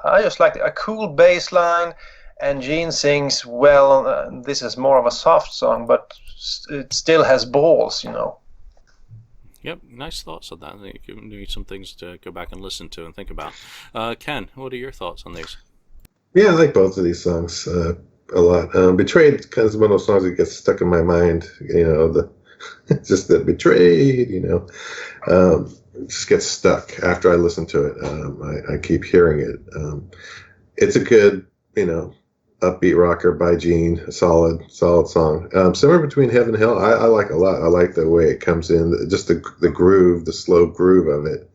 I just like a cool bass line, and Gene sings well. This is more of a soft song, but it still has balls, Yep, nice thoughts on that. I think giving me some things to go back and listen to and think about. Ken, what are your thoughts on these? Yeah, I like both of these songs a lot. Betrayed kind of one of those songs that gets stuck in my mind. Just the Betrayed. It just gets stuck after I listen to it. I keep hearing it. It's a good, upbeat rocker by Gene, a solid song. Somewhere between Heaven and Hell, I like a lot. I like the way it comes in, just the groove, the slow groove of it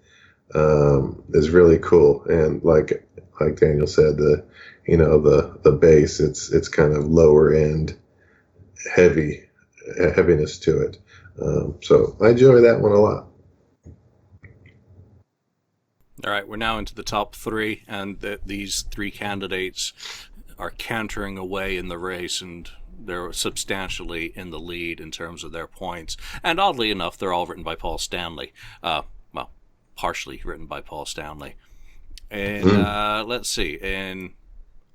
is really cool. And like Daniel said, the bass, it's kind of lower end, heaviness to it. So I enjoy that one a lot. All right, we're now into the top three, and these three candidates are cantering away in the race, and they're substantially in the lead in terms of their points. And oddly enough, they're all written by Paul Stanley. Well, partially written by Paul Stanley. And let's see, in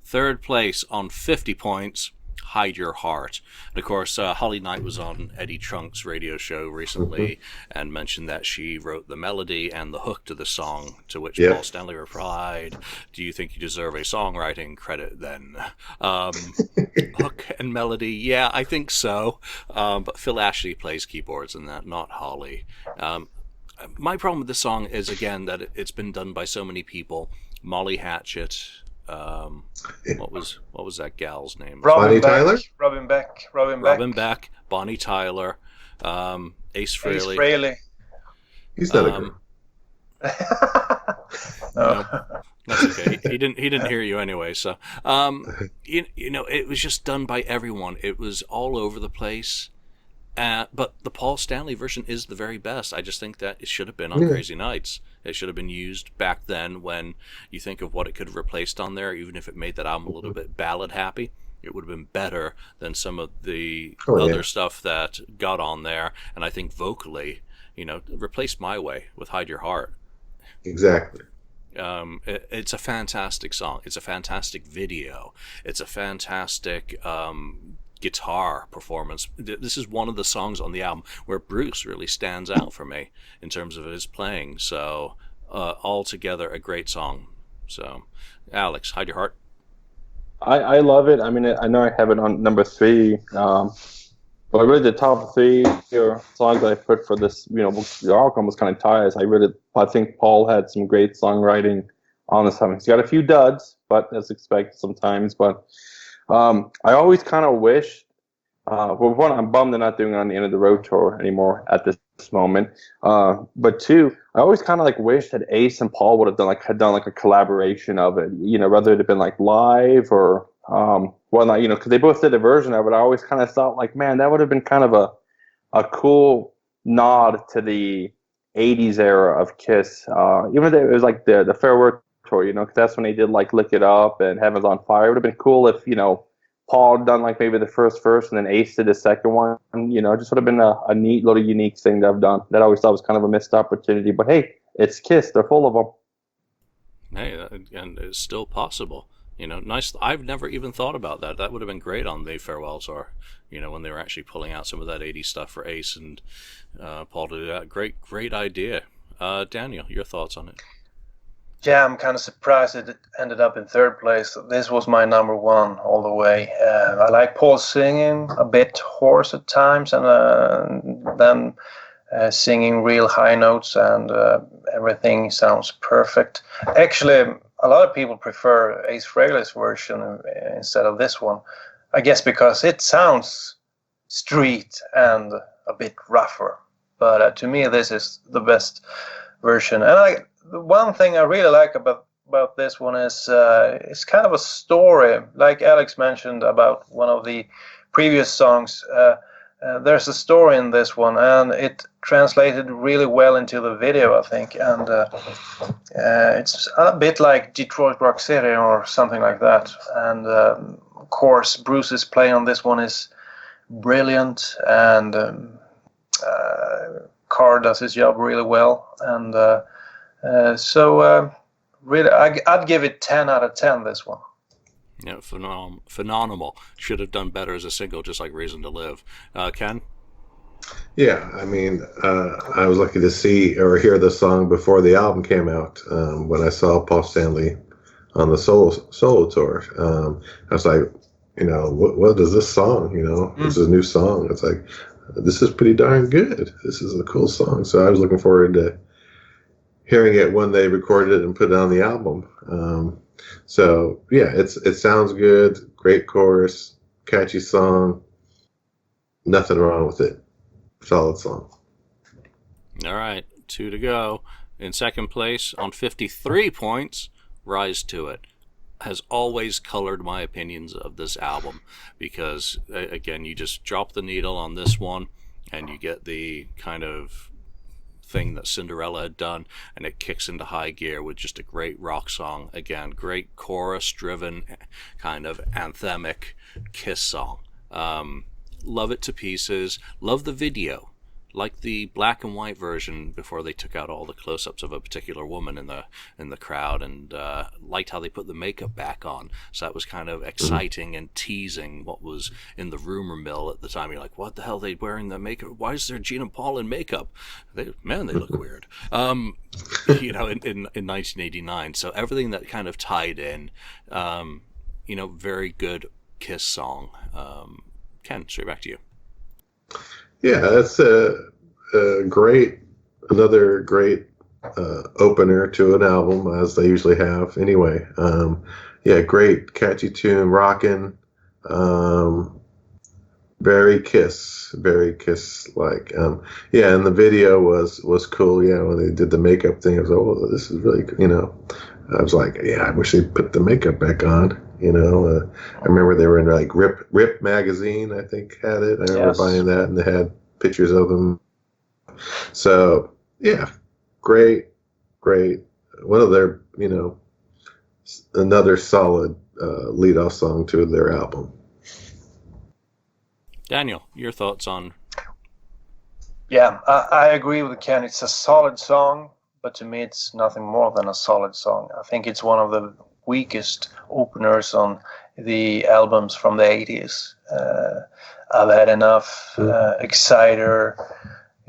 third place on 50 points, Hide Your Heart. And of course, Holly Knight was on Eddie Trunk's radio show recently and mentioned that she wrote the melody and the hook to the song, to which Paul Stanley replied, "Do you think you deserve a songwriting credit then?" Hook and melody, yeah, I think so. But Phil Ashley plays keyboards in that, not Holly. My problem with this song is, again, that it's been done by so many people. Molly Hatchet, what was that gal's name? Bonnie Tyler? Robin Beck, Bonnie Tyler, Ace Frehley. Ace Frehley. He's not a girl. No, that's okay. He didn't hear you anyway. So, it was just done by everyone. It was all over the place. But the Paul Stanley version is the very best. I just think that it should have been on Crazy Nights. It should have been used back then. When you think of what it could have replaced on there, even if it made that album a little bit ballad happy, it would have been better than some of the other stuff that got on there. And I think vocally, replaced My Way with Hide Your Heart. Exactly. It's a fantastic song. It's a fantastic video. It's a fantastic guitar performance. This is one of the songs on the album where Bruce really stands out for me in terms of his playing. So altogether a great song. So Alex, Hide Your Heart. I love it. I mean, I know I have it on number 3, but really the top 3 songs I put for this, the outcome was kind of ties. I think Paul had some great songwriting on this album. He's got a few duds, but as expected sometimes. But I always kind of wish, one, I'm bummed they're not doing it on the End of the Road tour anymore at this moment. But 2, I always kind of wish that Ace and Paul would have done a collaboration of it. Whether it had been live or whatnot. Because they both did a version of it. I always kind of thought man, that would have been kind of a cool nod to the 80s era of Kiss. Even though it was the Farewell tour, because that's when they did Lick It Up and Heaven's on Fire. It would have been cool if Paul had done maybe the first verse and then Ace did the second one. It just would have been a neat little unique thing to have done. That I always thought was kind of a missed opportunity. But hey, it's Kiss. They're full of them. Hey, and it's still possible. Nice. I've never even thought about that. That would have been great on the Farewell tour. When they were actually pulling out some of that 80s stuff for Ace and Paul to do that. Great idea. Daniel, your thoughts on it? Yeah, I'm kind of surprised it ended up in third place. This was my number 1 all the way. I like Paul singing, a bit hoarse at times, and then singing real high notes, and everything sounds perfect. Actually, a lot of people prefer Ace Frehley's version instead of this one. I guess because it sounds street and a bit rougher. But to me, this is the best version. And the one thing I really like about this one is it's kind of a story, like Alex mentioned about one of the previous songs. There's a story in this one, and it translated really well into the video, I think. And it's a bit like Detroit Rock City or something like that. And of course, Bruce's play on this one is brilliant, and Carr does his job really well. And really, I'd give it 10 out of 10, this one. Phenomenal. Should have done better as a single, just like Reason to Live. Ken? Yeah, I mean, I was lucky to see or hear the song before the album came out. When I saw Paul Stanley on the solo tour, I was like, what is this song? This is a new song. It's like, this is pretty darn good. This is a cool song. So I was looking forward to hearing it when they recorded it and put it on the album. So yeah, it sounds good. Great chorus, catchy song. Nothing wrong with it. Solid song. All right, 2 to go. In second place on 53 points, Rise to It has always colored my opinions of this album because, again, you just drop the needle on this one and you get the kind of thing that Cinderella had done, and it kicks into high gear with just a great rock song. Again, great chorus-driven, kind of anthemic Kiss song. Love it to pieces. Love the video. Like the black and white version before they took out all the close-ups of a particular woman in the crowd, and liked how they put the makeup back on. So that was kind of exciting and teasing what was in the rumor mill at the time. You're like, what the hell are they wearing the makeup? Why is there Gina Paul in makeup? They look weird. In 1989. So everything that kind of tied in, very good Kiss song. Ken, straight back to you. Yeah, that's another great opener to an album, as they usually have anyway. Great catchy tune, rockin', very Kiss-like. And the video was cool. Yeah, when they did the makeup thing, I was like, oh, this is really, I was like, yeah, I wish they put the makeup back on. I remember they were in like Rip magazine, I think, had it. I remember buying that, and they had pictures of them. So yeah, great. One of their, another solid lead-off song to their album. Daniel, your thoughts on? Yeah, I agree with Ken. It's a solid song, but to me, it's nothing more than a solid song. I think it's one of the weakest openers on the albums from the 80s. I've Had Enough, Exciter,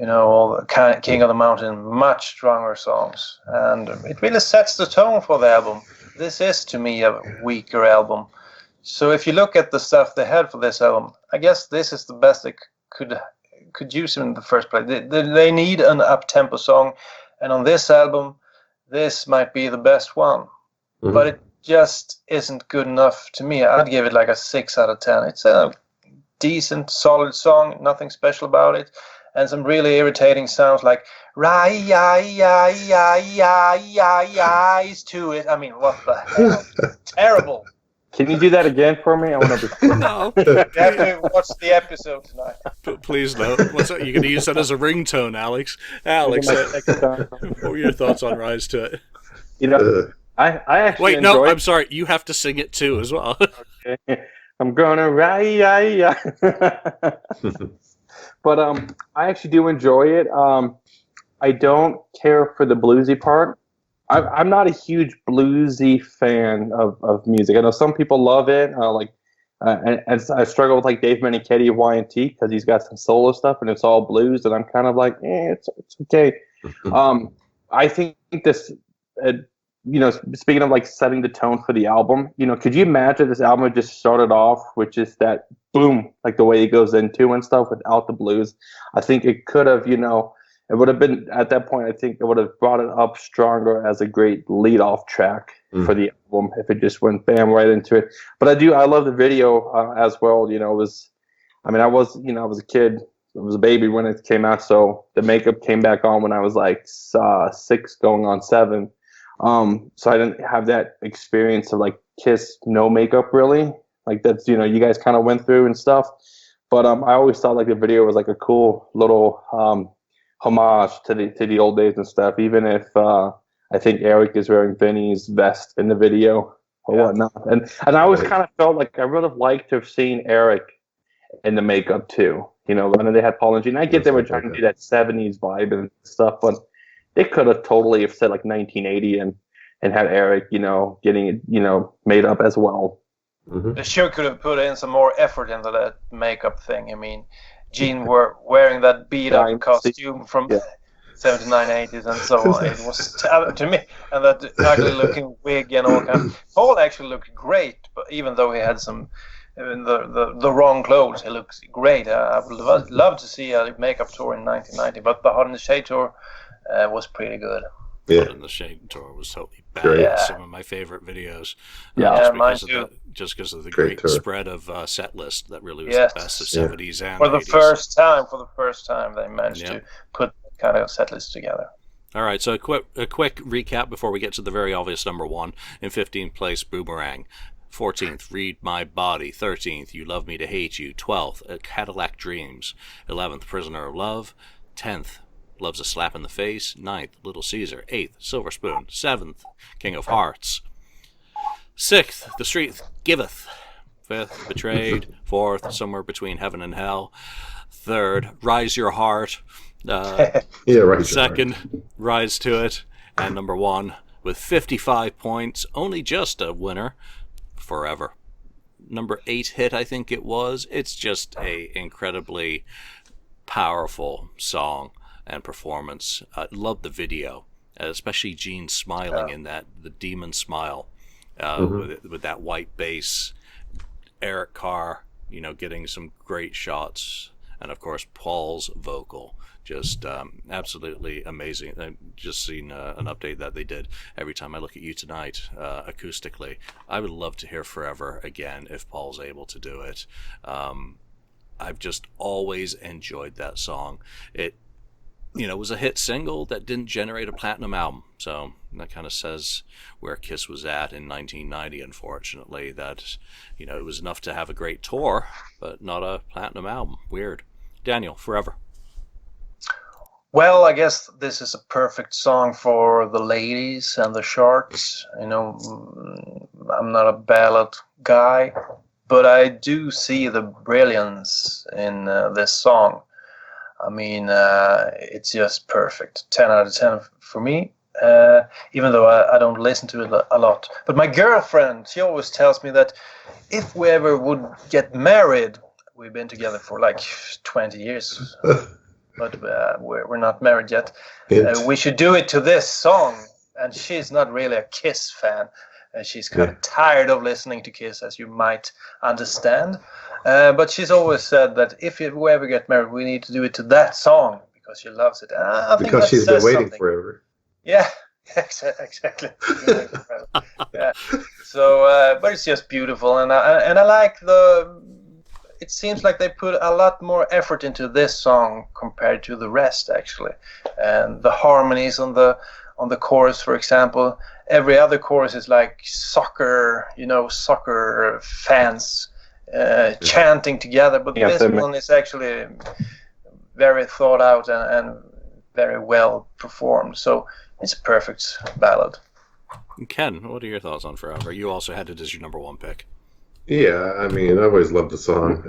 all the King of the Mountain, much stronger songs. And it really sets the tone for the album. This is, to me, a weaker album. So if you look at the stuff they had for this album, I guess this is the best they could use in the first place. They need an up-tempo song, and on this album, this might be the best one. Mm-hmm. But it just isn't good enough to me. I'd give it like a 6 out of 10. It's a decent, solid song, nothing special about it, and some really irritating sounds like rise to it. I mean, what the hell? Terrible. Can you do that again for me? I want to be. No. You have to watch the episode tonight. Please no. What's that? You're going to use that as a ringtone, Alex. Alex, what were your thoughts on Rise to It? I actually wait. No, I'm sorry. You have to sing it too as well. Okay. I'm gonna rise. But I actually do enjoy it. I don't care for the bluesy part. I'm not a huge bluesy fan of music. I know some people love it. And I struggle with like Dave Meniketti of Y&T because he's got some solo stuff and it's all blues, and I'm kind of like, it's okay. I think this, speaking of like setting the tone for the album, could you imagine this album had just started off with just that boom, like the way it goes into and stuff without the blues? I think it could have, it would have been, at that point, I think it would have brought it up stronger as a great lead-off track for the album if it just went bam right into it. But I love the video as well. I was a kid, I was a baby when it came out, so the makeup came back on when I was like 6 going on 7. So I didn't have that experience of like Kiss no makeup really. Like that's, you guys kind of went through and stuff. But I always thought like the video was like a cool little homage to the old days and stuff, even if I think Eric is wearing Vinny's vest in the video or whatnot. And I always kind of felt like I would have liked to have seen Eric in the makeup too. When they had Paul and Gene. I get they were trying to do that 70s vibe and stuff, but they could have totally have said like 1980 and had Eric, getting it, made up as well. Mm-hmm. They sure could have put in some more effort into that makeup thing. I mean, Gene were wearing that beat-up costume from 79, 80s and so on. It was to me, and that ugly-looking wig and all kinds. Paul actually looked great, but even though he had some the wrong clothes, he looks great. I would love to see a makeup tour in 1990, but the Hot in the Shade tour was pretty good. Yeah. Hot in the Shade tour was totally Great. badass. Yeah. Some of my favorite videos. Yeah. Yeah, Just because of the Great great tour. spread of set list that really was Yes. the best of Yeah. 70s and For the 80s. for the first time, they managed Yep. to put that kind of set list together. All right, so a quick recap before we get to the very obvious number one. In 15th place, Boomerang. 14th, Read My Body. 13th, You Love Me to Hate You. 12th, Cadillac Dreams. 11th, Prisoner of Love. 10th, Love's a Slap in the Face. 9th, Little Caesar. 8th, Silver Spoon. 7th, King of Hearts. 6th, The Street Giveth. 5th, Betrayed. 4th, Somewhere Between Heaven and Hell. 3rd, Rise Your Heart. Yeah, right. Second, Rise to It. And number one, with 55 points, only just a winner, Forever. Number 8 hit, I think it was. It's just a incredibly powerful song and performance. I love the video, especially Gene smiling in that, the demon smile, with that white bass. Eric Carr, getting some great shots. And of course, Paul's vocal, just absolutely amazing. I've just seen an update that they did. Every time I look at you tonight, acoustically, I would love to hear Forever again if Paul's able to do it. I've just always enjoyed that song. It, was a hit single that didn't generate a platinum album. So that kind of says where Kiss was at in 1990, unfortunately, that, it was enough to have a great tour, but not a platinum album. Weird. Daniel, Forever. Well, I guess this is a perfect song for the ladies and the shorts. I'm not a ballad guy, but I do see the brilliance in this song. I mean, it's just perfect. 10 out of 10 for me, even though I don't listen to it a lot. But my girlfriend, she always tells me that if we ever would get married, we've been together for like 20 years, but we're not married yet. We should do it to this song. And she's not really a Kiss fan. She's kind of tired of listening to Kiss, as you might understand. But she's always said that if we ever get married, we need to do it to that song because she loves it. I think Because that she's been says waiting something. forever. Yeah, exactly. Yeah. So, but it's just beautiful, and I like the. It seems like they put a lot more effort into this song compared to the rest, actually, and the harmonies on the chorus, for example. Every other chorus is like soccer fans chanting together, but this one is actually very thought out and very well performed. So it's a perfect ballad. Ken, what are your thoughts on Forever? You also had it as your number one pick. Yeah, I mean, I always loved the song.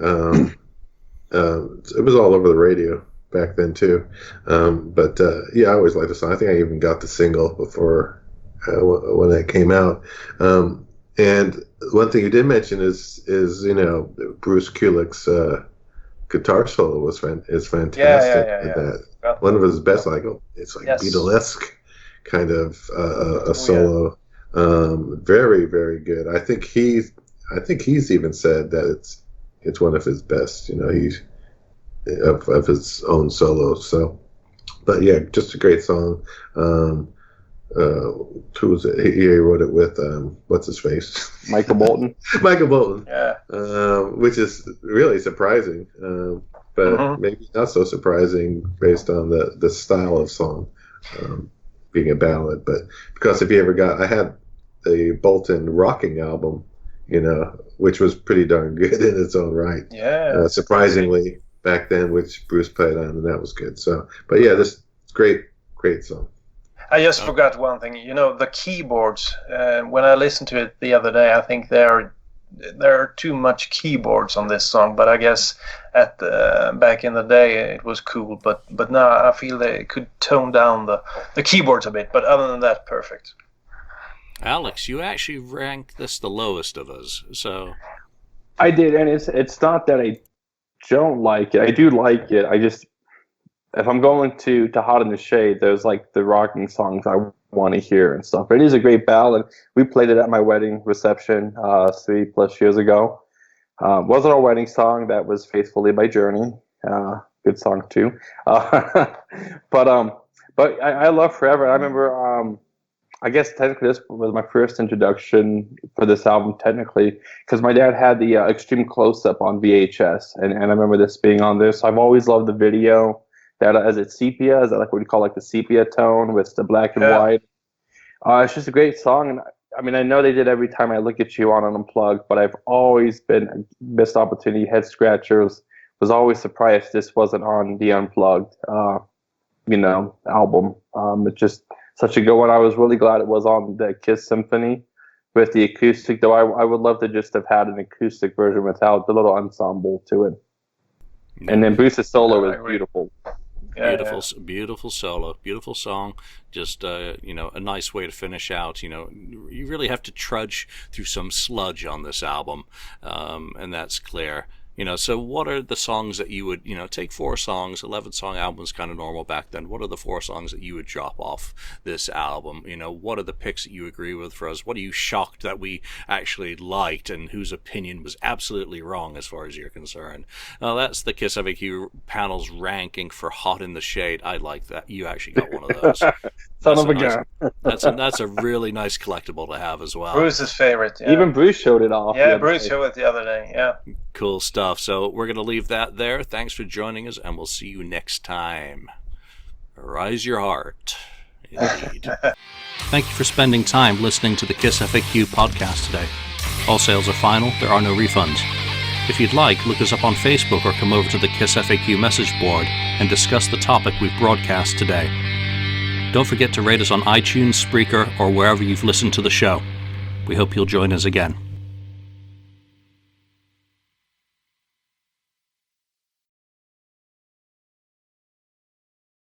It was all over the radio back then too. But I always liked the song. I think I even got the single before when that came out. And one thing you did mention is Bruce Kulick's guitar solo is fantastic. Yeah. That one of his best. It's like Beatlesque kind of a solo. Very, very good. I think he's even said that it's one of his best. He's of his own solos. So, but yeah, just a great song. Who was it? He wrote it with what's his face? Michael Bolton. Michael Bolton. Yeah. Which is really surprising, but maybe not so surprising based on the style of song being a ballad. But because I had the Bolton Rocking album, which was pretty darn good in its own right. Yeah. Surprisingly back then, which Bruce played on, and that was good. So, but yeah, this great song. I just forgot one thing. The keyboards. When I listened to it the other day, I think there are too much keyboards on this song. But I guess back in the day it was cool. But now I feel they could tone down the keyboards a bit. But other than that, perfect. Alex, you actually ranked this the lowest of us. So I did, and it's not that I don't like it. I do like it. I just, if I'm going to Hot in the Shade, there's like the rocking songs I want to hear and stuff. It is a great ballad. We played it at my wedding reception 3+ years ago. Wasn't our wedding song. That was Faithfully by Journey. Good song too. But But I love Forever. I remember, I guess technically this was my first introduction for this album, technically, because my dad had the Extreme Close-Up on VHS, and I remember this being on there. So I've always loved the video. That is it sepia? Is that like what you call like the sepia tone with the black and white? It's just a great song, and I mean I know they did Every Time I Look at You on Unplugged, but I've always been a missed opportunity, head scratchers. Was always surprised this wasn't on the Unplugged, album. It's just such a good one. I was really glad it was on the Kiss Symphony with the acoustic, though I would love to just have had an acoustic version without the little ensemble to it. And then Bruce's solo is beautiful. Beautiful solo, beautiful song. Just a nice way to finish out. You really have to trudge through some sludge on this album, and that's clear. So what are the songs that you would, take 4 songs, 11-song album's kind of normal back then. What are the 4 songs that you would drop off this album? What are the picks that you agree with for us? What are you shocked that we actually liked and whose opinion was absolutely wrong as far as you're concerned? That's the KissFAQ panel's ranking for Hot in the Shade. I like that. You actually got one of those. Son of a gun. That's a really nice collectible to have as well. Bruce's favorite. Yeah. Even Bruce showed it off. Yeah, Bruce showed it the other day. Yeah. Cool stuff. So we're going to leave that there. Thanks for joining us, and we'll see you next time. Rise your heart. Indeed. Thank you for spending time listening to the KissFAQ podcast today. All sales are final. There are no refunds. If you'd like, look us up on Facebook or come over to the KissFAQ message board and discuss the topic we've broadcast today. Don't forget to rate us on iTunes, Spreaker, or wherever you've listened to the show. We hope you'll join us again.